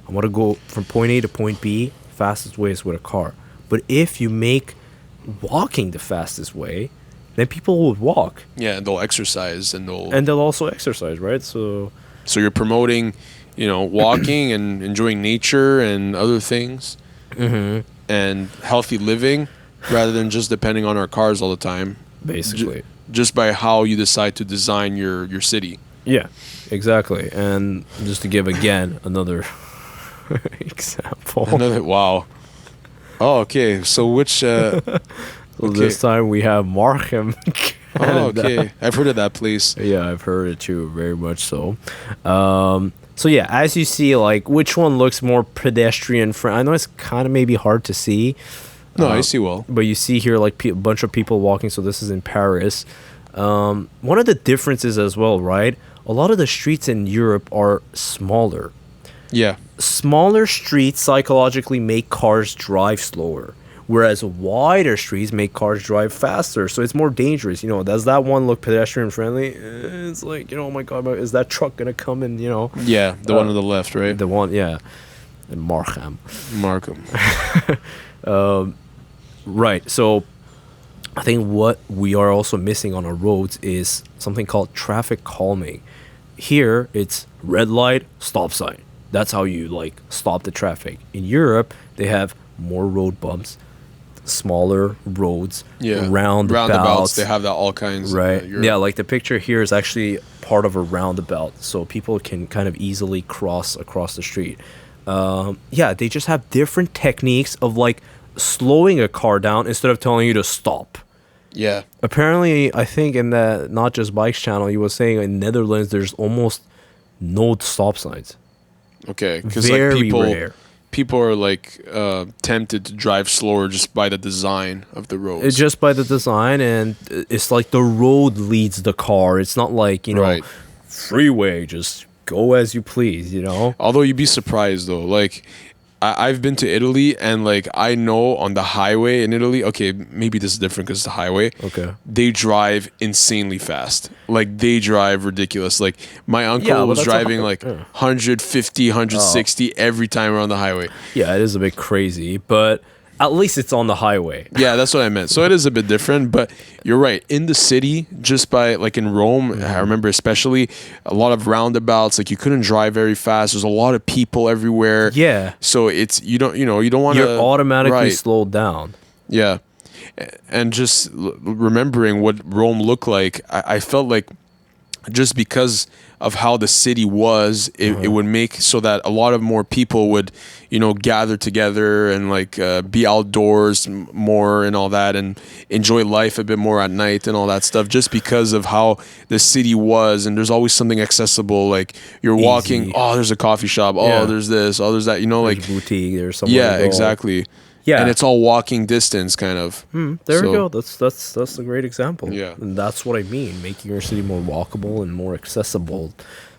I want to go from point A to point B. Fastest way is with a car. But if you make walking the fastest way, then people will walk Yeah, and they'll exercise and they'll also exercise, right? So you're promoting, walking and enjoying nature and other things, and healthy living, rather than just depending on our cars all the time. basically, Just by how you decide to design your city. yeah, exactly. And just to give again another example. Wow. Oh, okay. So which? So this time we have Markham. Oh, okay. I've heard of that place. Yeah, I've heard it too, very much so. So yeah, as you see, like which one looks more pedestrian friendly? I know it's kind of maybe hard to see. No, I see well. But you see here like a bunch of people walking. So this is in Paris. One of the differences as well, right? A lot of the streets in Europe are smaller. Yeah. Smaller streets psychologically make cars drive slower, whereas wider streets make cars drive faster. So it's more dangerous. Does that one look pedestrian friendly? It's like, oh my God, is that truck gonna come and Yeah, the one on the left, right? the one, yeah, in Markham. Markham. Right. So I think what we are also missing on our roads is something called traffic calming. Here it's red light, stop sign. That's how you like stop the traffic. In Europe, they have more road bumps, smaller roads, Yeah. roundabouts. They have that all kinds. Right. Europe. Yeah, like the picture here is actually part of a roundabout, so people can kind of easily cross across the street. Yeah, they just have different techniques of like slowing a car down instead of telling you to stop. Yeah. Apparently, I think in the Not Just Bikes channel, you were saying in Netherlands there's almost no stop signs. Okay. Because Very rare. people are like tempted to drive slower just by the design of the roads. It's just by the design, and it's like the road leads the car. It's not like, Right. freeway, just go as you please, Although you'd be surprised though, like I've been to Italy and like I know on the highway in Italy, okay, maybe this is different because it's the highway. Okay. They drive insanely fast. Like they drive ridiculous. Like my uncle Yeah, but was that's a driving hi- like yeah. 150, 160 every time around the highway. Yeah, it is a bit crazy, but at least it's on the highway. Yeah, that's what I meant. So it is a bit different, but you're right. In the city, just by like in Rome, I remember especially a lot of roundabouts. Like you couldn't drive very fast. There's a lot of people everywhere. Yeah. So it's you don't want to. You're automatically right. slowed down. Yeah, and just remembering what Rome looked like, I felt like just because of how the city was, it would make so that a lot of more people would, gather together and like be outdoors more and all that, and enjoy life a bit more at night and all that stuff, just because of how the city was. And there's always something accessible. Like you're walking, oh, there's a coffee shop. Oh, Yeah. there's this. Oh, there's that. There's boutique. There's somewhere Yeah, to go. exactly. Yeah. And it's all walking distance, kind of. There we go. That's a great example. Yeah. And that's what I mean, making your city more walkable and more accessible,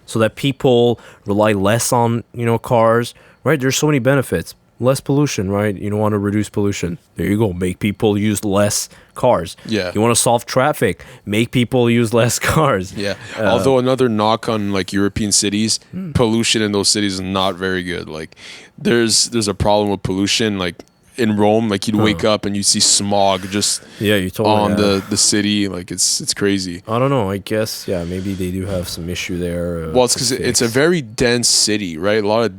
so that people rely less on cars, right? There's so many benefits. Less pollution, right? You don't want to reduce pollution. There you go. Make people use less cars. Yeah. You want to solve traffic. Make people use less cars. Yeah. Although another knock on like European cities, pollution in those cities is not very good. Like there's a problem with pollution. Like in Rome, like you'd wake up and you'd see smog just You told me on that. the city. Like it's crazy. I don't know. I guess maybe they do have some issue there. Well, it's because it's a very dense city, right? A lot of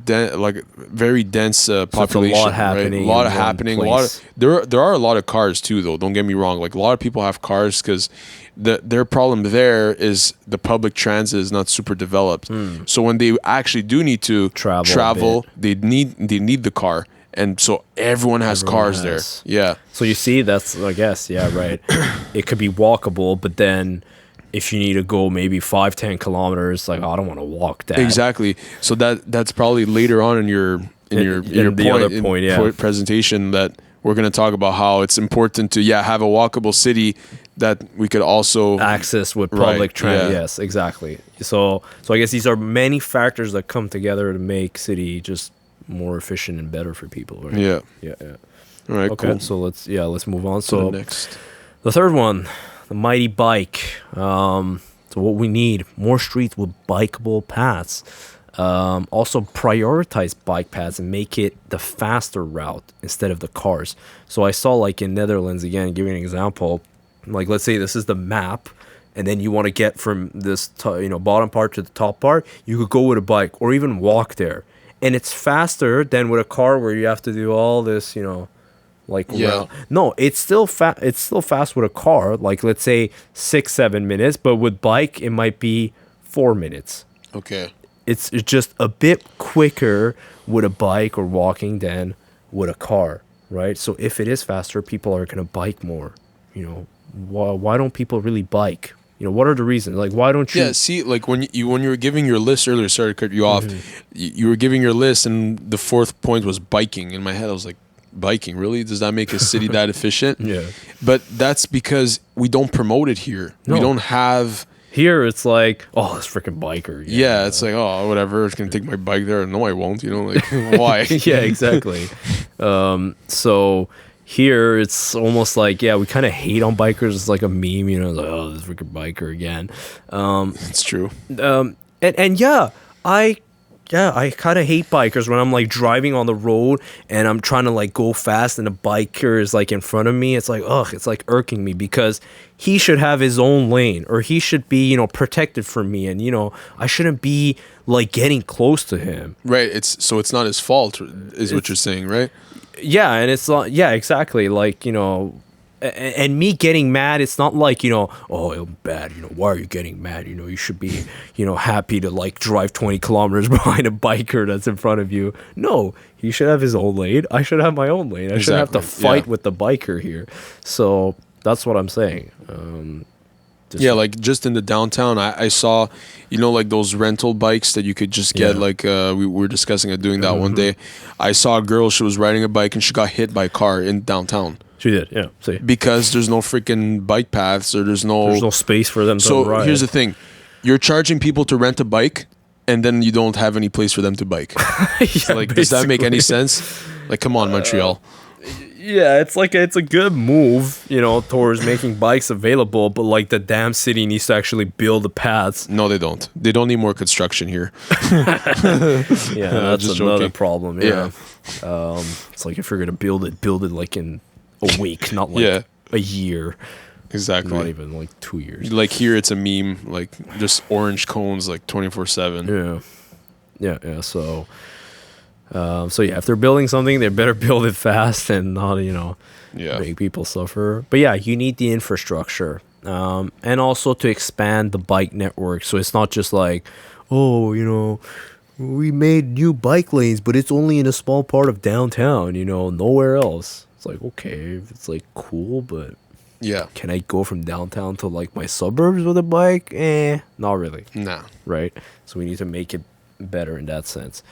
very dense population. It's a lot happening. Right? A lot of happening. There are a lot of cars too, though. Don't get me wrong. Like a lot of people have cars because their problem there is the public transit is not super developed. So when they actually do need to travel they need the car. And so everyone has cars there. Yeah. So you see, that's, I guess, right. It could be walkable, but then if you need to go maybe 5-10 kilometers, like, I don't want to walk that. Exactly. So that's probably later on in your presentation that we're going to talk about how it's important to have a walkable city that we could also access with public transit. Yes, exactly. So I guess these are many factors that come together to make city just more efficient and better for people, right? Yeah. All right, okay, cool. So let's move on. So next, the third one, the mighty bike. So what we need, more streets with bikeable paths. Also prioritize bike paths and make it the faster route instead of the cars. So I saw, like, in Netherlands, again, giving an example, like, let's say this is the map, and then you want to get from this bottom part to the top part, you could go with a bike or even walk there. And it's faster than with a car where you have to do all this, No, it's still fast with a car. Like, let's say 6-7 minutes, but with bike it might be 4 minutes. Okay. It's just a bit quicker with a bike or walking than with a car, right? So if it is faster, people are gonna bike more. Why don't people really bike? What are the reasons? Like, why don't you? Yeah, see, like when you were giving your list earlier, sorry to cut you off, you were giving your list, and the fourth point was biking. In my head, I was like, biking? Really? Does that make a city that efficient? Yeah. But that's because we don't promote it here. No. We don't have... Here, it's like, oh, this freaking biker. Yeah, it's like, oh, whatever. I'm going to take my bike there. No, I won't. Like, why? Yeah, exactly. So... Here, it's almost like, we kind of hate on bikers. It's like a meme, like, oh, this freaking biker again. It's true. I kind of hate bikers when I'm, like, driving on the road and I'm trying to, like, go fast and a biker is, like, in front of me. It's like, it's, like, irking me because he should have his own lane, or he should be, protected from me, and, I shouldn't be, like, getting close to him. Right. It's not his fault, is what you're saying, right? Yeah, and it's not, exactly, like, and me getting mad, it's not like, oh, I'm bad, why are you getting mad? You should be, happy to, like, drive 20 kilometers behind a biker that's in front of you. No, he should have his own lane. I should have my own lane. I shouldn't have to fight with the biker here. So that's what I'm saying. Like just in the downtown, I saw, like those rental bikes that you could just get, like we were discussing doing that one day. I saw a girl, she was riding a bike and she got hit by a car in downtown. She did, yeah. See. Because there's no freaking bike paths, or there's no space for them to ride. So here's the thing. You're charging people to rent a bike, and then you don't have any place for them to bike. Like, does that make any sense? Like, come on, Montreal. Yeah, it's a good move, towards making bikes available, but, like, the damn city needs to actually build the paths. No, they don't. They don't need more construction here. That's another problem. Yeah. It's like, if you're gonna build it like in a week, not like a year. Exactly. Not even like 2 years. Like here, it's a meme, like just orange cones, like 24/7. Yeah. So if they're building something, they better build it fast and not, make people suffer. But you need the infrastructure, and also to expand the bike network. So it's not just like, we made new bike lanes, but it's only in a small part of downtown, nowhere else. It's like, okay, it's like cool, but can I go from downtown to, like, my suburbs with a bike? Not really. Nah. Right? So we need to make it better in that sense.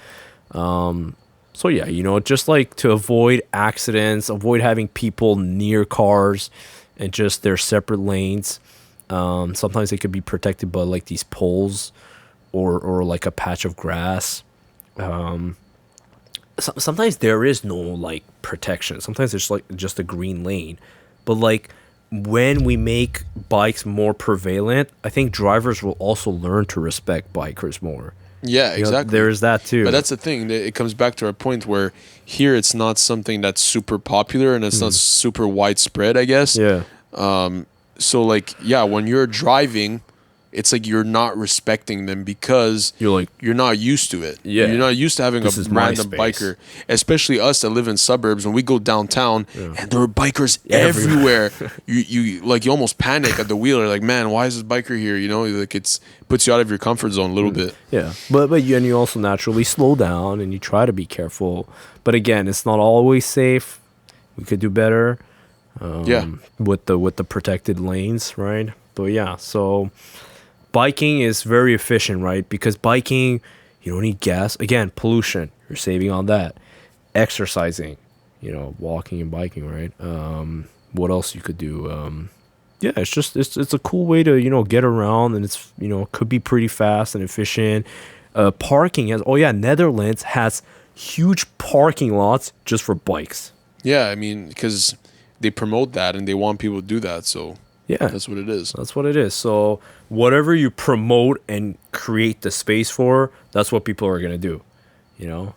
Just like to avoid accidents, avoid having people near cars and just their separate lanes. Sometimes they could be protected by, like, these poles or like a patch of grass. sometimes there is no like protection. Sometimes it's like just a green lane. But like when we make bikes more prevalent, I think drivers will also learn to respect bikers more. Yeah, exactly. There's that too. But that's the thing. It comes back to our point where here it's not something that's super popular and it's not super widespread, I guess. Yeah. So like, yeah, when you're driving, it's like you're not respecting them because you're not used to it. Yeah. You're not used to having This a is my random space. biker, especially us that live in suburbs. When we go downtown and there are bikers everywhere, you almost panic at the wheel. You're like, man, why is this biker here? You know, like it puts you out of your comfort zone a little bit. Yeah, but you also naturally slow down and you try to be careful. But again, it's not always safe. We could do better. With the protected lanes, right? But yeah, so biking is very efficient, right? Because biking, you don't need gas. Again, pollution, you're saving on that. Exercising, walking and biking, right? What else you could do? Yeah, it's a cool way to get around, and it's could be pretty fast and efficient. Parking Netherlands has huge parking lots just for bikes. Yeah, I mean, because they promote that and they want people to do that, so yeah, that's what it is. That's what it is. So whatever you promote and create the space for, that's what people are gonna do. Yeah.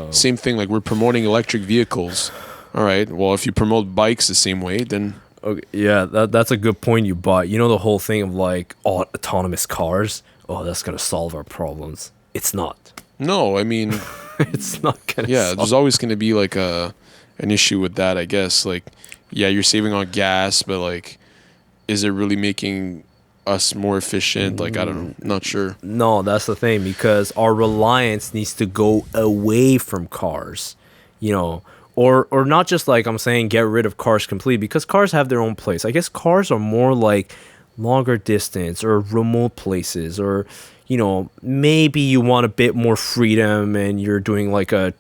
Same thing. Like we're promoting electric vehicles. All right. Well, if you promote bikes the same way, then okay, yeah, that's a good point you brought. The whole thing of like autonomous cars. Oh, that's gonna solve our problems. It's not. No, I mean, it's not gonna. Yeah, there's always gonna be like an issue with that, I guess. Like, yeah, you're saving on gas, but like, is it really making us more efficient? Like, I don't know, not sure. No, that's the thing, because our reliance needs to go away from cars, or not just like I'm saying get rid of cars completely, because cars have their own place. I guess cars are more like longer distance or remote places, or maybe you want a bit more freedom and you're doing like a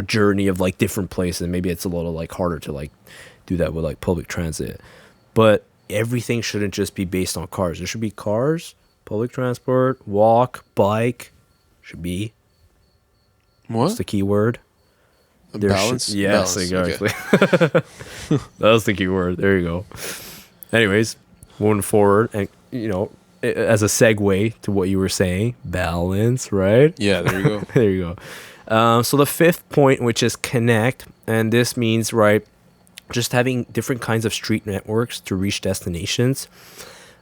journey of like different places. Maybe it's a little like harder to like do that with like public transit, but everything shouldn't just be based on cars. There should be cars, public transport, walk, bike. Should be. What's the key word? Balance. Yes, balance. exactly. Okay. That was the key word. There you go. Anyways, moving forward, and as a segue to what you were saying, balance, right? Yeah, there you go. There you go. So the fifth point, which is connect, and this means, right, just having different kinds of street networks to reach destinations.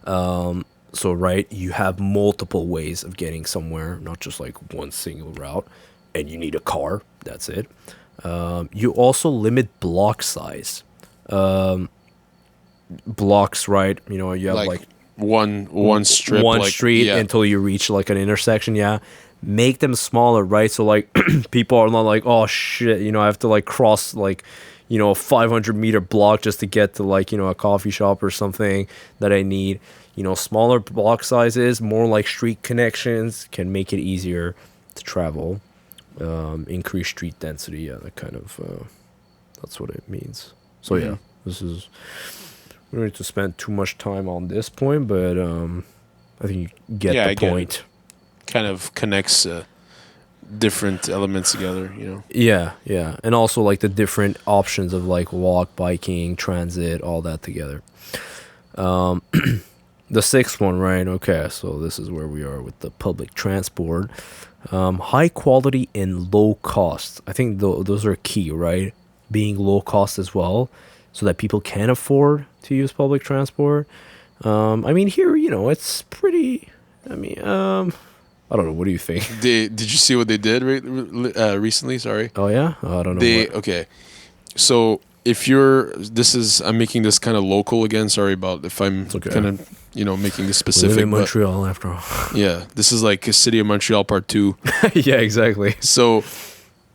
So, right, you have multiple ways of getting somewhere, not just like one single route, and you need a car. That's it. You also limit block size. Blocks, right? You have like one strip, one like, street yeah. until you reach like an intersection. Yeah, make them smaller, right? So like people are not like, oh shit, I have to like cross like a 500-meter block just to get to like a coffee shop or something that I need. Smaller block sizes, more like street connections, can make it easier to travel. Increase street density. Yeah, that kind of that's what it means. So yeah, this is. We don't need to spend too much time on this point, but I think you get the point. Kind of connects different elements together, Yeah. And also like the different options of like walk, biking, transit, all that together. The sixth one, right? Okay, so this is where we are with the public transport. High quality and low cost. I think those are key, right? Being low cost as well, so that people can afford to use public transport. I mean, here, it's pretty. I mean, I don't know. What do you think? Did you see what they did recently? Sorry. Oh yeah, I don't know. Okay. So if I'm making this kind of local again. Sorry about if I'm kind of making this specific. We live in Montreal after all. Yeah, this is like a City of Montreal Part 2. Yeah, exactly. So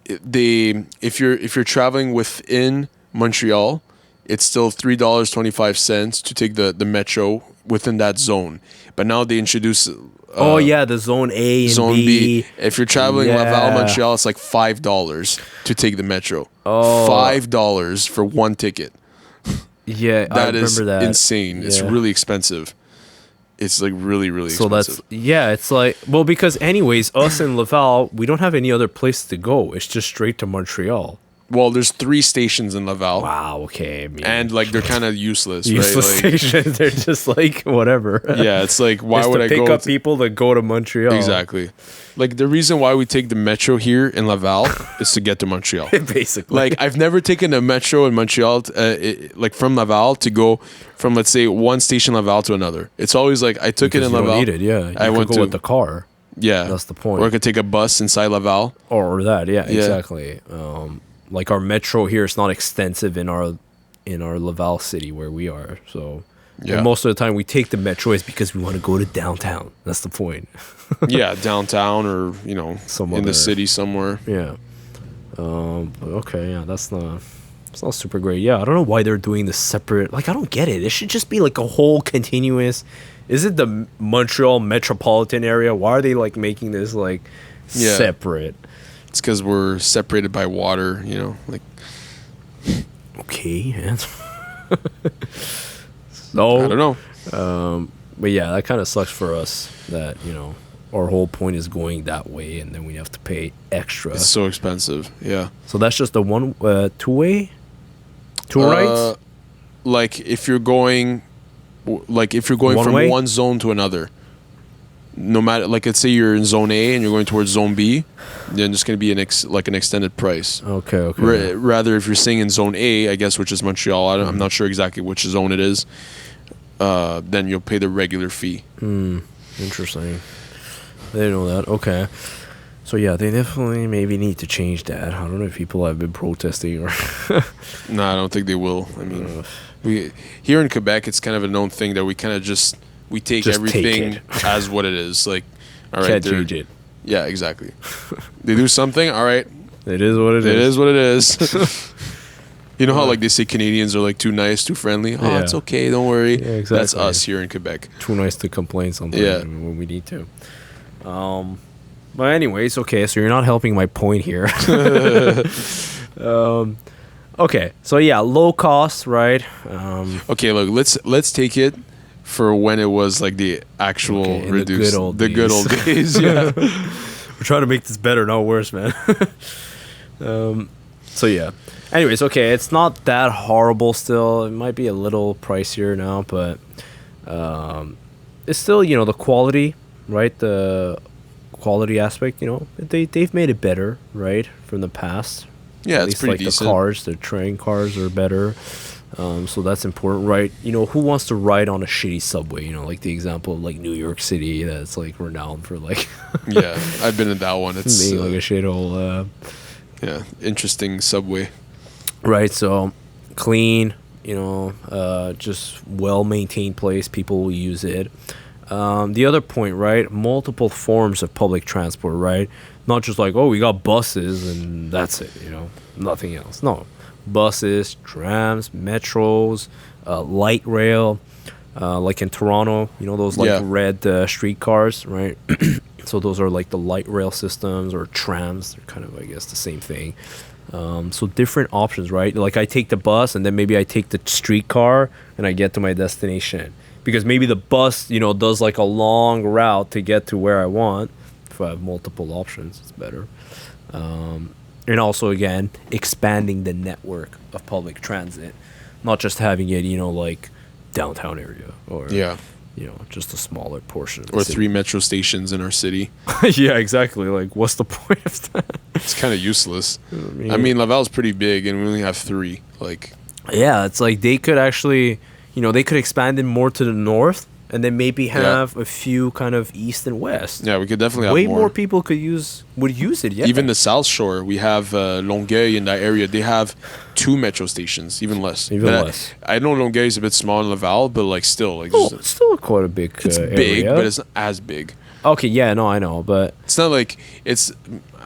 if you're traveling within Montreal, it's still $3.25 to take the metro within that zone. But now they introduce the zone A and zone B. If you're traveling Laval, Montreal, it's like $5 to take the metro. $5 for one ticket. Yeah, I remember that. Insane. Yeah. It's really expensive. it's like really, really So expensive. it's like, well, because anyways, us in Laval, we don't have any other place to go. It's just straight to Montreal. Well, there's 3 stations in Laval. Wow, okay. I mean, And like they're kind of useless, useless right? Like, stations. They're just like whatever. yeah, it's like why It's would to I pick go up people that go to Montreal? Exactly. Like the reason why we take the metro here in Laval is to get to Montreal. Basically. Like I've never taken a metro in Montreal, like from Laval to go from let's say one station Laval to another. It's always like I took because it in you Laval. don't need it, yeah. You I could went go to with the car. Yeah, That's the point. Or I could take a bus inside Laval. Or that, yeah, Yeah. exactly. Like our metro here is not extensive in our Laval city where we are. So Yeah. and most of the time we take the metro is because we want to go to downtown. That's the point. Yeah, downtown or Some in the other- city somewhere. Yeah. But okay, yeah, it's not super great. Yeah, I don't know why they're doing this separate. Like, I don't get it. It should just be like a whole continuous. Is it the Montreal metropolitan area? Why are they like making this like Yeah. separate? It's because we're separated by water. Like Okay, man. So I don't know. But yeah, that kind of sucks for us that our whole point is going that way, and then we have to pay extra. It's so expensive. Yeah. So that's just a two-way, two rights. Like if you're going One from way? one zone to another, no matter like let's say you're in zone A and you're going towards zone B, then it's going to be an extended price. Okay. Rather, if you're staying in zone A, I guess, which is Montreal, I'm not sure exactly which zone it is. Then you'll pay the regular fee. Interesting. I didn't know that. Okay. So yeah, they definitely maybe need to change that. I don't know if people have been protesting or. No, I don't think they will. I mean, we here in Quebec, it's kind of a known thing that we kind of we take Just everything take as what it is. Like, all right, Can't they're- change it. Yeah, exactly. They do something. All right, It is what it is what it is. You know how like they say Canadians are like too nice, too friendly. Oh, Yeah. it's okay. Don't worry. Yeah, exactly. That's us here in Quebec. Too nice to complain sometimes Yeah. when we need to. But anyways, okay, so you're not helping my point here. Okay, so yeah, low cost, right? Okay, look, let's take it for when it was like the actual Okay, in the reduced, good old the good days. old days. Yeah. We're trying to make this better, not worse, man. So yeah. Anyways, okay, it's not that horrible still. It might be a little pricier now, but it's still, the quality, right? The quality aspect, they've made it better, right, from the past. Yeah, At it's least, pretty like decent. the cars, the train cars are better. So that's important, right? Who wants to ride on a shitty subway? Like the example of like New York City that's like renowned for like Yeah, I've been in that one. It's being like a shithole. yeah, interesting subway. Right, so clean, just well-maintained place. People will use it. The other point, right? Multiple forms of public transport, right? Not just like, oh, we got buses and that's it, nothing else. No, buses, trams, metros, light rail, like in Toronto, those like Yeah. red streetcars, right? So those are like the light rail systems or trams. They're kind of, I guess, the same thing. So different options, right? Like I take the bus and then maybe I take the streetcar and I get to my destination. Because maybe the bus, does like a long route to get to where I want. If I have multiple options, it's better. And also, again, expanding the network of public transit. Not just having it, like downtown area or, Yeah, just a smaller portion of the or city. 3 metro stations in our city. Yeah, exactly. Like, what's the point of that? It's kind of useless. I mean, Laval's pretty big, and we only have 3. Like, Yeah, it's like they could actually, they could expand it more to the north and then maybe have a few kind of east and west. yeah, we could definitely have Way more. more people would use it, yeah. Even the South Shore, we have Longueuil in that area. They have 2 metro stations, even less. Even But less. I know Longueuil is a bit small in Laval, but like still, like Oh, it's still quite a big it's big, area. but it's not as big. Okay, yeah, no, I know, but It's not like it's.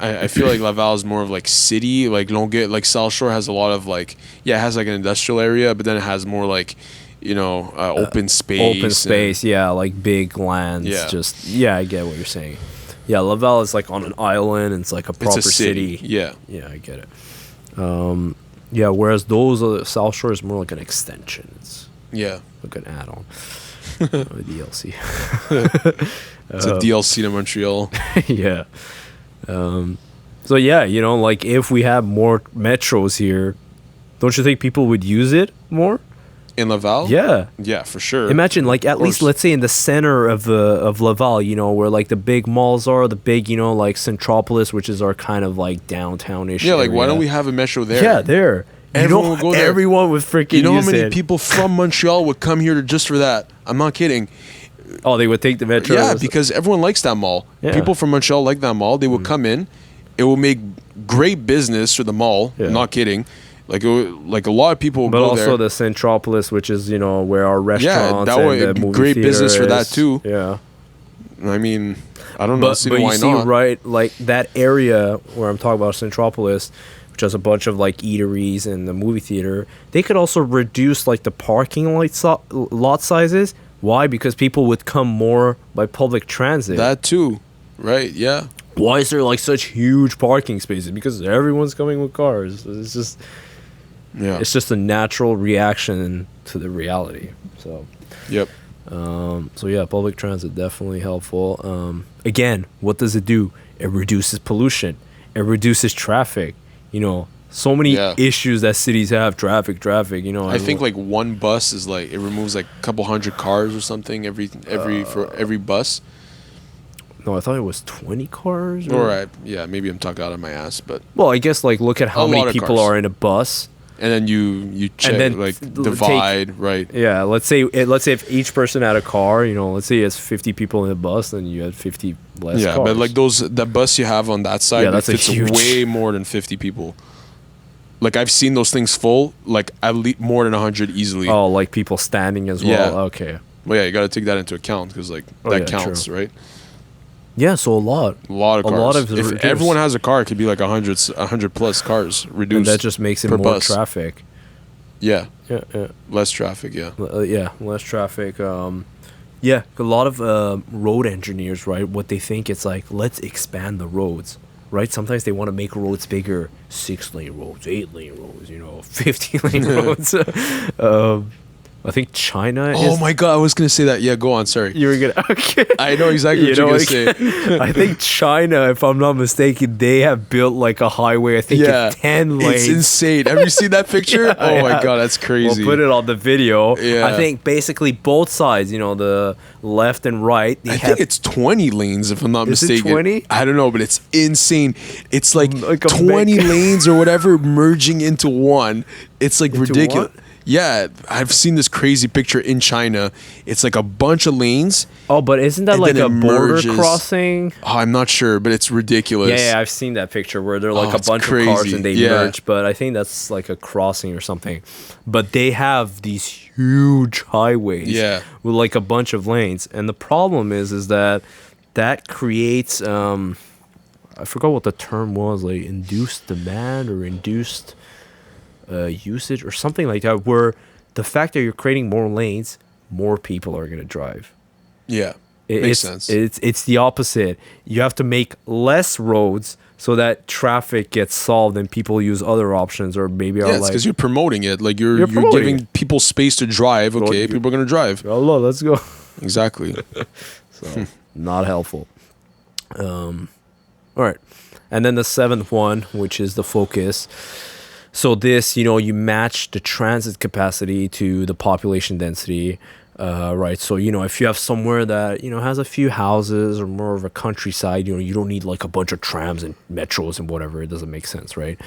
I feel like Laval is more of like city. Like Longueuil, like South Shore has a lot of like it has like an industrial area, but then it has more like open space. open space, yeah, like big lands. Yeah. I get what you're saying. Yeah, Laval is like on an island and it's like a proper It's a city. Yeah. Yeah, I get it. Yeah, whereas those South Shore is more like an extension. It's Yeah. like an add-on. DLC. It's a DLC to Montreal. Yeah. So yeah, like if we have more metros here, don't you think people would use it more? In Laval? Yeah. Yeah, for sure. Imagine like at least let's say in the center of Laval, where like the big malls are, the big, like Centropolis, which is our kind of like downtown-ish Yeah, like area. why don't we have a metro there? Yeah, there. Everyone would go there. Everyone would freaking You know how use many it. people from Montreal would come here just for that? I'm not kidding. Oh, they would take the metro. Yeah, because everyone likes that mall. Yeah. People from Montreal like that mall. They would come in. It will make great business for the mall. Yeah. Not kidding. Like a lot of people will But go also there. the Centropolis, which is where our restaurants that would and the be movie great theater business for that is. too. Yeah. I mean, I don't know. But Why you see, not? right, like that area where I'm talking about, Centropolis, which has a bunch of like eateries and the movie theater, they could also reduce like the parking lot sizes. Why? Because people would come more by public transit. That too, right? Yeah. Why is there like such huge parking spaces? Because everyone's coming with cars. It's just a natural reaction to the reality. So. Yep. So yeah, public transit definitely helpful. Again, what does it do? It reduces pollution. It reduces traffic. So many issues that cities have. Traffic. I think like one bus is like, it removes like a couple hundred cars or something for every bus. No, I thought it was 20 cars. Yeah, maybe I'm talking out of my ass, but well, I guess like look at how many people cars are in a bus. And then you check, and then like divide, right? Yeah, let's say if each person had a car, let's say it's 50 people in a bus, then you had 50 less cars. But like the bus you have on that side, that's fits way more than 50 people. Like I've seen those things full, like at least more than 100 easily. Oh, like people standing as well. Yeah. Okay. Well, yeah, you got to take that into account because that counts, true. right? Yeah, so a lot of cars. If everyone has a car, it could be like 100 plus cars reduced. And that just makes it more bus. traffic. Yeah. Yeah. Less traffic. Yeah. Less traffic. A lot of road engineers, right? What they think it's like, let's expand the roads, right? Sometimes they want to make roads bigger, 6-lane roads, 8-lane roads, 15-lane roads. I think China Oh my god, I was gonna say that. Yeah, go on. Sorry. You were gonna. Okay. I know exactly what you're gonna say. I think China, if I'm not mistaken, they have built like a highway. I think it's 10 lanes. It's insane. Have you seen that picture? Yeah, oh my god, that's crazy. We'll put it on the video. Yeah. I think basically both sides, the left and right. I think it's 20 lanes, if I'm not mistaken. Is it 20? I don't know, but it's insane. It's like a 20 lanes or whatever merging into one. It's like ridiculous. One? Yeah, I've seen this crazy picture in China. It's like a bunch of lanes. Oh, but isn't that like a border crossing? Oh, I'm not sure, but it's ridiculous. Yeah, I've seen that picture where they're like a bunch of cars and they merge, but I think that's like a crossing or something. But they have these huge highways with like a bunch of lanes. And the problem is that creates, I forgot what the term was, like induced demand or induced usage or something like that, where the fact that you're creating more lanes, more people are going to drive. Yeah, makes sense. It's the opposite. You have to make less roads so that traffic gets solved and people use other options, or maybe it's because you're promoting it. Like you're giving people space to drive. Okay, people are going to drive. Allah, let's go. Exactly. So not helpful. All right, and then the seventh one, which is the focus. So this, you match the transit capacity to the population density, right? So, if you have somewhere that, has a few houses or more of a countryside, you don't need like a bunch of trams and metros and whatever. It doesn't make sense, right?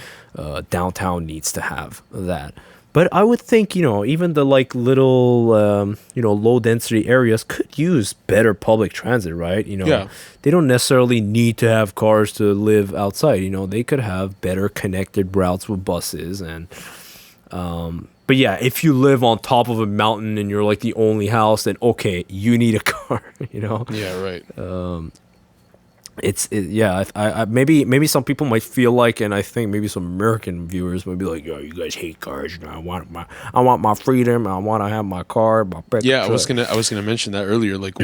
Downtown needs to have that. But I would think, even the like little, low density areas could use better public transit, right? They don't necessarily need to have cars to live outside. They could have better connected routes with buses. And, but yeah, if you live on top of a mountain and you're like the only house, then okay, you need a car, Yeah, right. I maybe some people might feel like, and I think maybe some American viewers might be like, "Yo, you guys hate cars. I want my freedom. I want to have my car." I was gonna mention that earlier. Like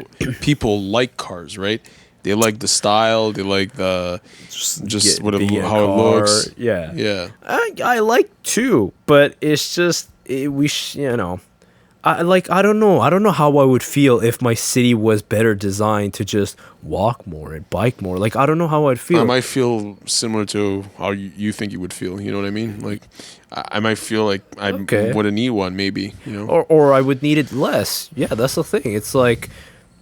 people like cars, right? They like the style. They like the how it looks. Yeah. I like too, but it's just I don't know. I don't know how I would feel if my city was better designed to just walk more and bike more. Like, I don't know how I'd feel. I might feel similar to how you think you would feel. You know what I mean? Like, I might feel like I wouldn't need one, maybe. You know, or I would need it less. Yeah, that's the thing. It's like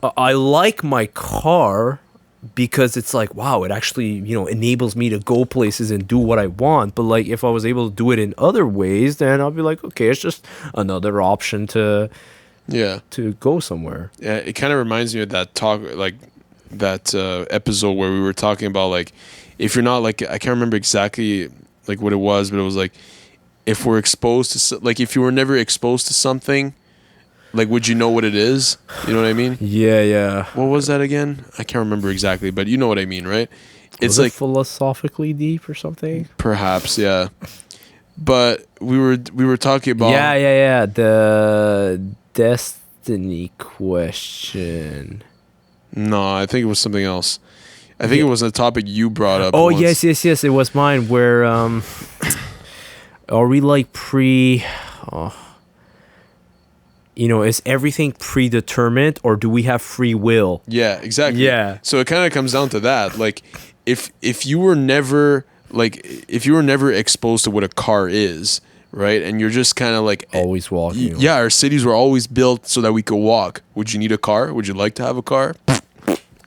I like my car because it's like, wow, it actually, enables me to go places and do what I want. But like, if I was able to do it in other ways, then I'll be like, okay, it's just another option to go somewhere. Yeah, it kind of reminds me of that talk, like that episode where we were talking about, like, if you're not, like, I can't remember exactly like what it was, but it was like, if we're exposed to, like, if you were never exposed to something, like, would you know what it is? You know what I mean? Yeah. What was that again? I can't remember exactly, but you know what I mean, right? It's like philosophically deep or something. Perhaps, yeah. But we were talking about the destiny question. No, I think it was something else. I think it was a topic you brought up. Oh, once. yes, it was mine. Where are we like is everything predetermined, or do we have free will? Yeah, exactly. Yeah. So it kind of comes down to that. Like, if you were never exposed to what a car is, right, and you're just kind of like always walking. Yeah, our cities were always built so that we could walk. Would you need a car? Would you like to have a car?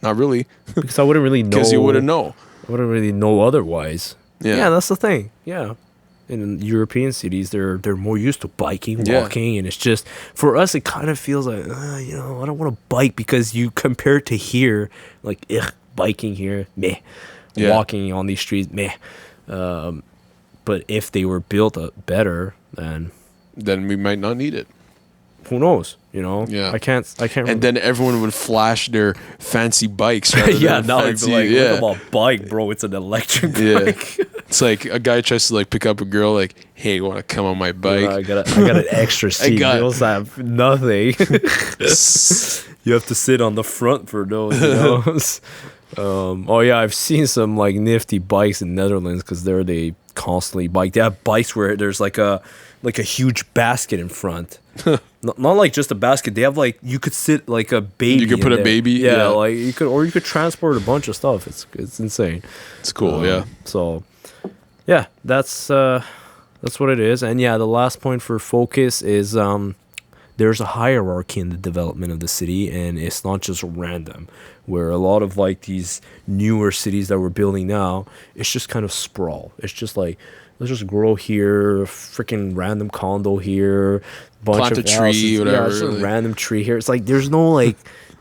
Not really. Because I wouldn't really know. Because you wouldn't know. I wouldn't really know otherwise. Yeah, that's the thing. Yeah. In European cities, they're more used to biking, walking, and it's just, for us, it kind of feels like, I don't want to bike, because you compare it to here, like, biking here, meh, walking on these streets, meh. But if they were built better, then we might not need it. Who knows? Yeah. I can't. And then everyone would flash their fancy bikes. Yeah, now it's like, look at my bike, bro. It's an electric bike. It's like a guy tries to like pick up a girl, like, hey, you want to come on my bike? I got an extra seat. Girls have nothing. You have to sit on the front for those. I've seen some like nifty bikes in Netherlands, because they constantly bike. They have bikes where there's like a huge basket in front. not like just a basket. They have like, you could sit like a baby. You could put a baby. Yeah, like you could transport a bunch of stuff. It's insane. It's cool. Yeah. So, yeah, that's what it is. And yeah, the last point for focus is there's a hierarchy in the development of the city, and it's not just random. Where a lot of like these newer cities that we're building now, it's just kind of sprawl. It's just like, let's just grow here, freaking random condo here, plant a tree, whatever. Yeah, just a random tree here. It's like, there's no like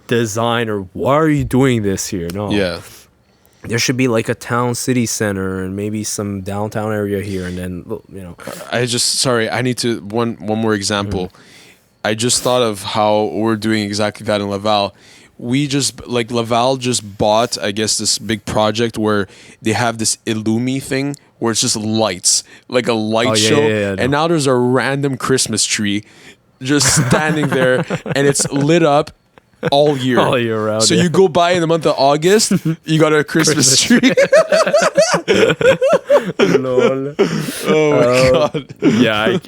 design, or why are you doing this here? No. Yeah. There should be like a town city center and maybe some downtown area here, and then I need to one more example. Mm-hmm. I just thought of how we're doing exactly that in Laval. Laval just bought, I guess, this big project where they have this Illumi thing where it's just lights, like a light show. Yeah, and now there's a random Christmas tree just standing there, and it's lit up all year round. So you go by in the month of August, you got a Christmas tree. Lol. Oh my god.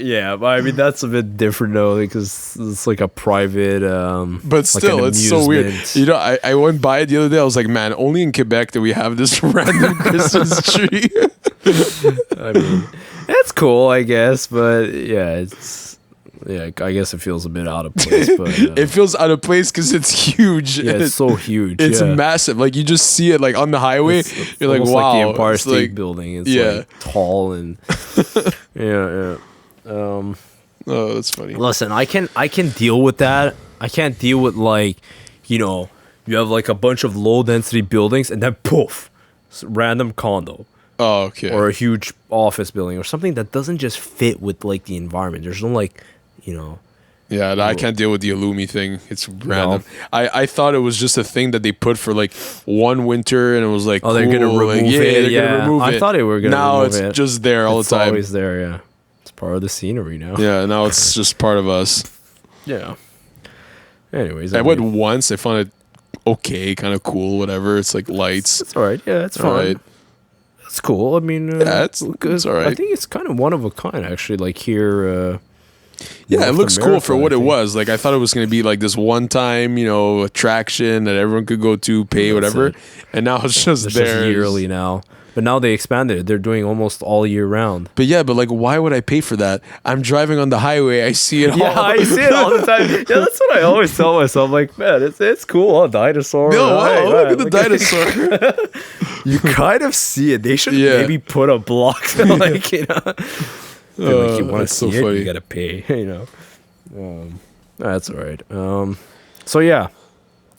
Yeah. But I mean, that's a bit different though, because it's like a private. But still, like it's so weird. I went by it the other day. I was like, man, only in Quebec do we have this random Christmas tree. I mean, it's cool, I guess, but yeah, I guess it feels a bit out of place. But it feels out of place because it's huge. Yeah, it's so huge. It's massive. Like, you just see it like on the highway. You're like, wow. Like the Empire State Building. It's like tall and yeah. Oh, that's funny. Listen, I can deal with that. I can't deal with like, you have like a bunch of low density buildings and then poof, random condo. Oh, okay. Or a huge office building or something that doesn't just fit with like the environment. There's no like, Yeah, I can't deal with the Illumi thing. It's random. I thought it was just a thing that they put for like one winter, and it was like, they're gonna remove it. They're gonna remove it. I thought they were gonna remove it. Now it's just there all the time. It's always there, yeah. It's part of the scenery now. Yeah, now it's just part of us. Yeah. Anyways, I went once. I found it okay, kind of cool, whatever. It's like lights. It's all right. Yeah, it's fine. Right. It's cool. I mean, it's all right. I think it's kind of one of a kind, actually. Like here, Yeah, it North looks cool America, for what I it think. was. Like I thought it was going to be like this one-time, attraction that everyone could go to, pay, That's whatever. it. And now it's just It's there. just yearly now. But now they expanded it. They're doing almost all year round. But yeah, but like, why would I pay for that? I'm driving on the highway. I see it Yeah, all. I see it all the time. Yeah, that's what I always tell myself. Like, man, it's cool, dinosaur. No, right, wow, right, look at the dinosaur. You kind of see it. They should Yeah. maybe put a block, like, you know. Like you want to that's see so it, funny. you gotta pay, That's all right. So yeah.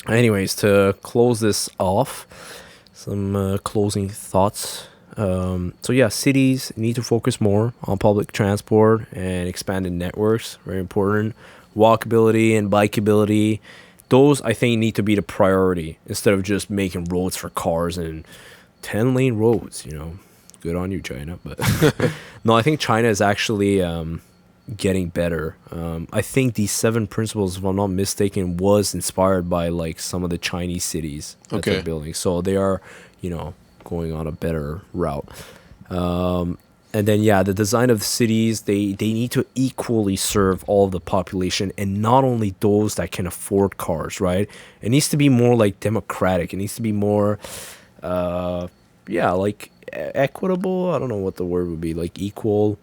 Anyways, to close this off, some closing thoughts. So yeah, cities need to focus more on public transport and expanded networks. Very important. Walkability and bikeability. Those I think need to be the priority instead of just making roads for cars and 10-lane roads. Good on you, China. But no, I think China is actually getting better. I think these 7 principles, if I'm not mistaken, was inspired by like some of the Chinese cities that they're building. So they are, going on a better route. And then the design of the cities, they need to equally serve all of the population and not only those that can afford cars, right? It needs to be more like democratic. It needs to be more like equitable. I don't know what the word would be, like equal.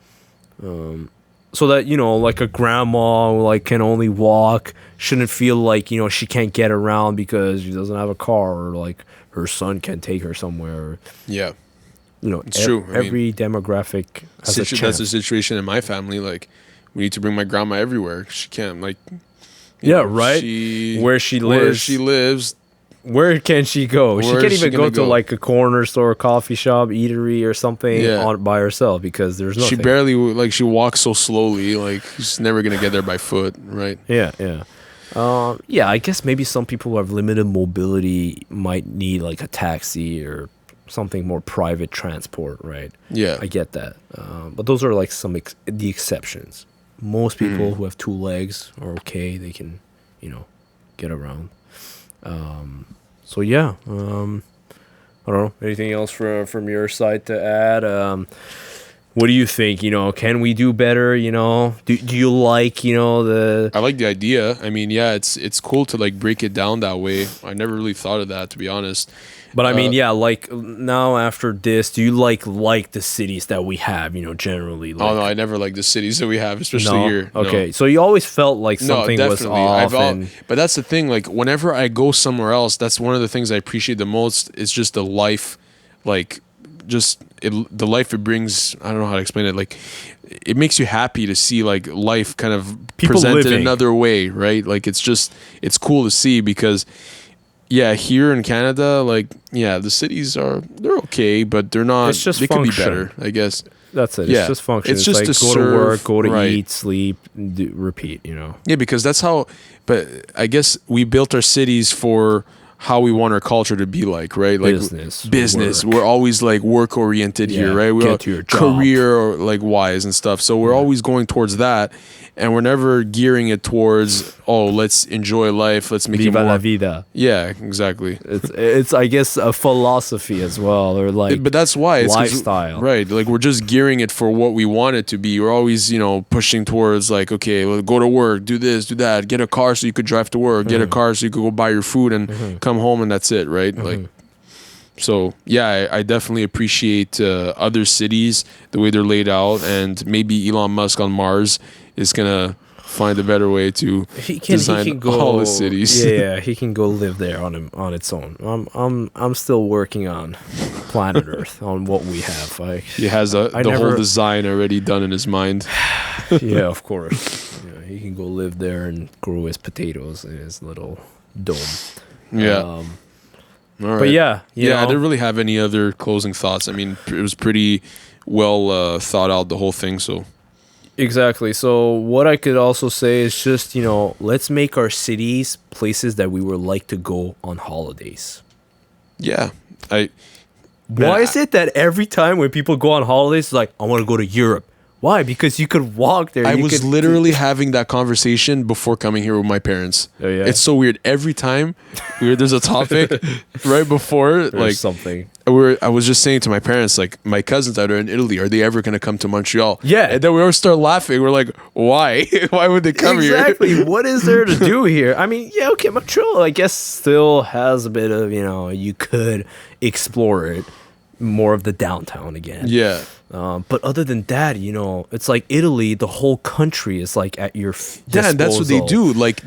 So that, like a grandma like can only walk, shouldn't feel like, she can't get around because she doesn't have a car, or like her son can take her somewhere. Yeah. It's true. Every demographic has a chance. That's the situation in my family. Like, we need to bring my grandma everywhere. She can't, like... right? Where she lives. Where can she go? She can't even go to go? like a corner store, coffee shop, eatery or something by herself because there's nothing. She barely, she walks so slowly, like, she's never going to get there by foot, right? Yeah. I guess maybe some people who have limited mobility might need like a taxi or something more private transport, right? Yeah. I get that. But those are like the exceptions. Most people who have 2 legs are okay. They can, get around. So yeah, I don't know. Anything else from your side to add? What do you think? Can we do better? Do you like the? I like the idea. I mean, yeah, it's cool to like break it down that way. I never really thought of that, to be honest. But I mean, like now after this, do you like the cities that we have? Generally. Like, no, I never like the cities that we have, especially here. Okay, No. so you always felt like something was off. But that's the thing. Like, whenever I go somewhere else, that's one of the things I appreciate the most. Is just the life, like, the life it brings. I don't know how to explain it. Like, it makes you happy to see like life kind of People presented living. another way, right? Like, it's cool to see because. Yeah, here in Canada, like, the cities they're okay, but they're not. It's just they could be function. better, I guess. That's it. Yeah. It's just function. It's It's just like to go serve, to work, go to right. eat, sleep, repeat. Yeah, because that's how. But I guess we built our cities for how we want our culture to be like, right? Like business. Work. We're always like work oriented here, right? We're get to your job. career or like wise and stuff. So we're always going towards that, and we're never gearing it towards let's enjoy life, let's make Viva it more. la vida. Yeah, exactly. It's I guess a philosophy as well, or like. But that's why it's 'cause- lifestyle, right? Like, we're just gearing it for what we want it to be. We're always, pushing towards like, okay, well, go to work, do this, do that, get a car so you could drive to work, get a car so you could go buy your food and come home, and that's it, right? Like, so yeah, I definitely appreciate other cities the way they're laid out, and maybe Elon Musk on Mars is gonna find a better way to design all the cities. Yeah, he can go live there on its own. I'm still working on planet Earth on what we have. Like, He has the whole design already done in his mind. Yeah, of course. Yeah, he can go live there and grow his potatoes in his little dome. Yeah. All right. But yeah, I didn't really have any other closing thoughts. I mean, it was pretty well thought out, the whole thing. So exactly. So what I could also say is just, let's make our cities places that we would like to go on holidays. yeah, Why is it that every time when people go on holidays, it's like, I want to go to Europe. Why? Because you could walk there. I was literally having that conversation before coming here with my parents. Oh, yeah? It's so weird. Every time there's a topic right before, like something. I was just saying to my parents, like, my cousins that are in Italy, are they ever going to come to Montreal? Yeah. And then we always start laughing. We're like, why? Why would they come here? Exactly. What is there to do here? I mean, yeah, okay, Montreal, I guess, still has a bit of, you could explore it, more of the downtown again. Yeah. But other than that, it's like Italy, the whole country is like at your disposal. Yeah, and that's what they do. Like,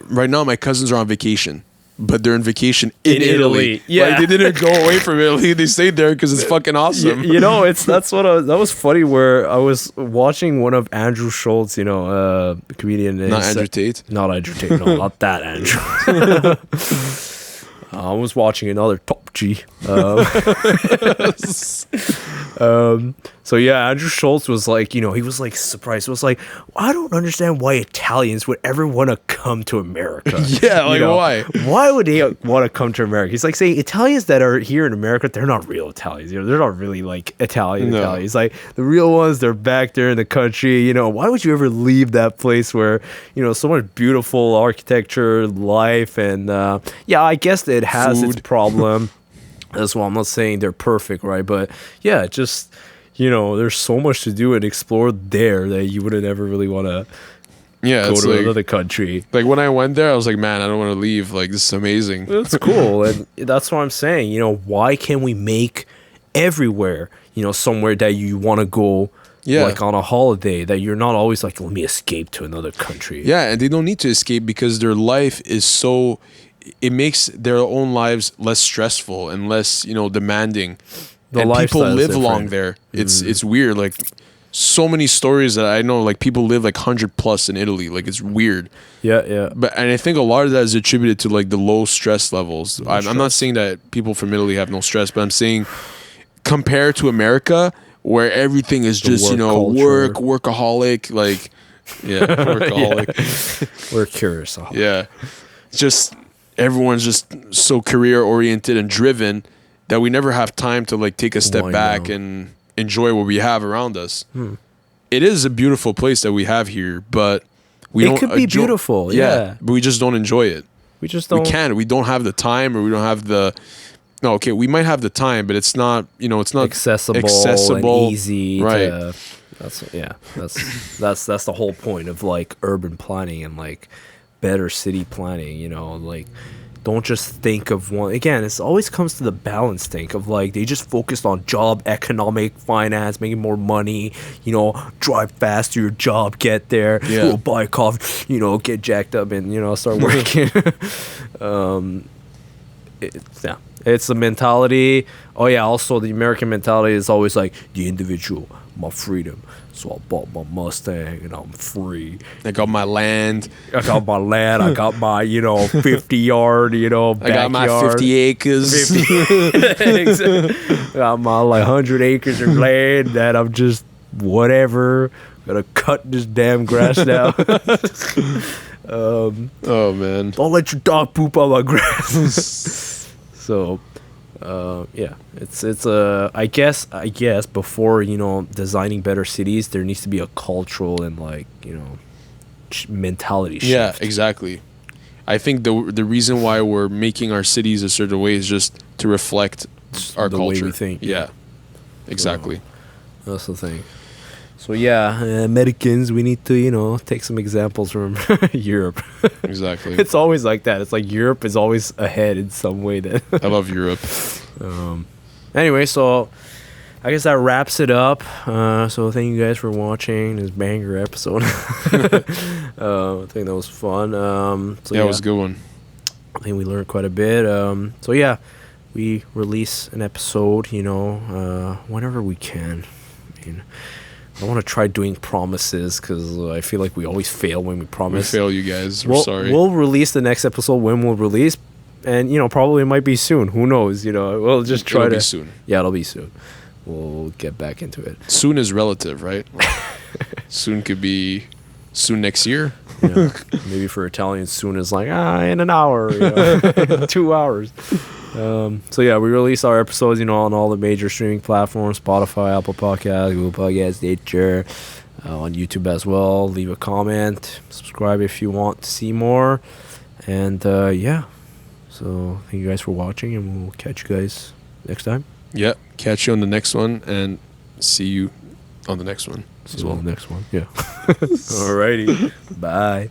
right now, my cousins are on vacation. But they're on vacation in Italy. Yeah, like, they didn't go away from Italy. They stayed there because it's fucking awesome. That was funny. Where I was watching one of Andrew Schultz, comedian. Not Andrew Tate. Not Andrew Tate. No, not that Andrew. I was watching another Top G. So yeah, Andrew Schultz was like, he was like surprised. It was like, I don't understand why Italians would ever want to come to America. Yeah, like why? Why would they want to come to America? He's like saying Italians that are here in America, they're not real Italians. They're not really like Italian. Italians. Like the real ones, they're back there in the country. Why would you ever leave that place where so much beautiful architecture, life, and yeah, I guess it has its problem. That's why I'm not saying they're perfect, right? But yeah, just there's so much to do and explore there that you wouldn't ever really want to go to another country. Like when I went there, I was like, man, I don't want to leave. Like, this is amazing. It's cool, and that's what I'm saying. Why can't we make everywhere somewhere that you want to go? Yeah. Like on a holiday, that you're not always like, let me escape to another country. Yeah, and they don't need to escape because their life is so. It makes their own lives less stressful and less, demanding. And people live along there. It's weird. Like, so many stories that I know, like, people live like 100+ in Italy. Like, it's weird. Yeah. And I think a lot of that is attributed to like the low stress levels. I'm not saying that people from Italy have no stress, but I'm saying compared to America, where everything is just workaholic. Like, yeah, workaholic. We're curiousaholic. Yeah, just. Everyone's just so career oriented and driven that we never have time to like take a step back and enjoy what we have around us. It is a beautiful place that we have here, but it could be beautiful. Yeah, but we just don't enjoy it. We just don't. We can't. We don't have the time, or we don't have the. No, okay, we might have the time, but it's not. It's not accessible and easy. Right. That's the whole point of like urban planning and like better city planning, like don't just think of one. Again, it always comes to the balance thing of like they just focused on job, economic, finance, making more money, drive fast to your job, get there, go buy coffee, get jacked up and start working. It's the mentality. Oh yeah, also the American mentality is always like the individual, my freedom. So I bought my Mustang and I'm free. I got my land. I got my 50-yard, backyard. I got my 50 acres. 50. Got my 100 acres of land that I'm just whatever. Gotta cut this damn grass down. Oh man. Don't let your dog poop on my grass. So yeah, it's I guess before designing better cities, there needs to be a cultural and like mentality shift. Yeah, exactly. I think the reason why we're making our cities a certain way is just to reflect our culture. Way we think. Yeah, exactly. So, that's the thing. So yeah, Americans, we need to take some examples from Europe. Exactly. It's always like that. It's like Europe is always ahead in some way. I love Europe. Anyway, so I guess that wraps it up. So thank you guys for watching this banger episode. I think that was fun. It was a good one. I think we learned quite a bit. So yeah, we release an episode, whenever we can. I mean, I want to try doing promises because I feel like we always fail when we promise. We fail, you guys. We're sorry. We'll release the next episode when we'll release. And, probably it might be soon. Who knows? We'll just try It'll be soon. Yeah, it'll be soon. We'll get back into it. Soon is relative, right? Soon could be soon next year. Yeah. Maybe for Italians, soon is like, in an hour, 2 hours. So yeah, we release our episodes, on all the major streaming platforms: Spotify, Apple Podcasts, Google Podcasts, Stitcher, on YouTube as well. Leave a comment, subscribe if you want to see more, and yeah. So thank you guys for watching, and we'll catch you guys next time. Yeah, catch you on the next one, and see you on the next one See you on the next one. Yeah. Alrighty. Bye.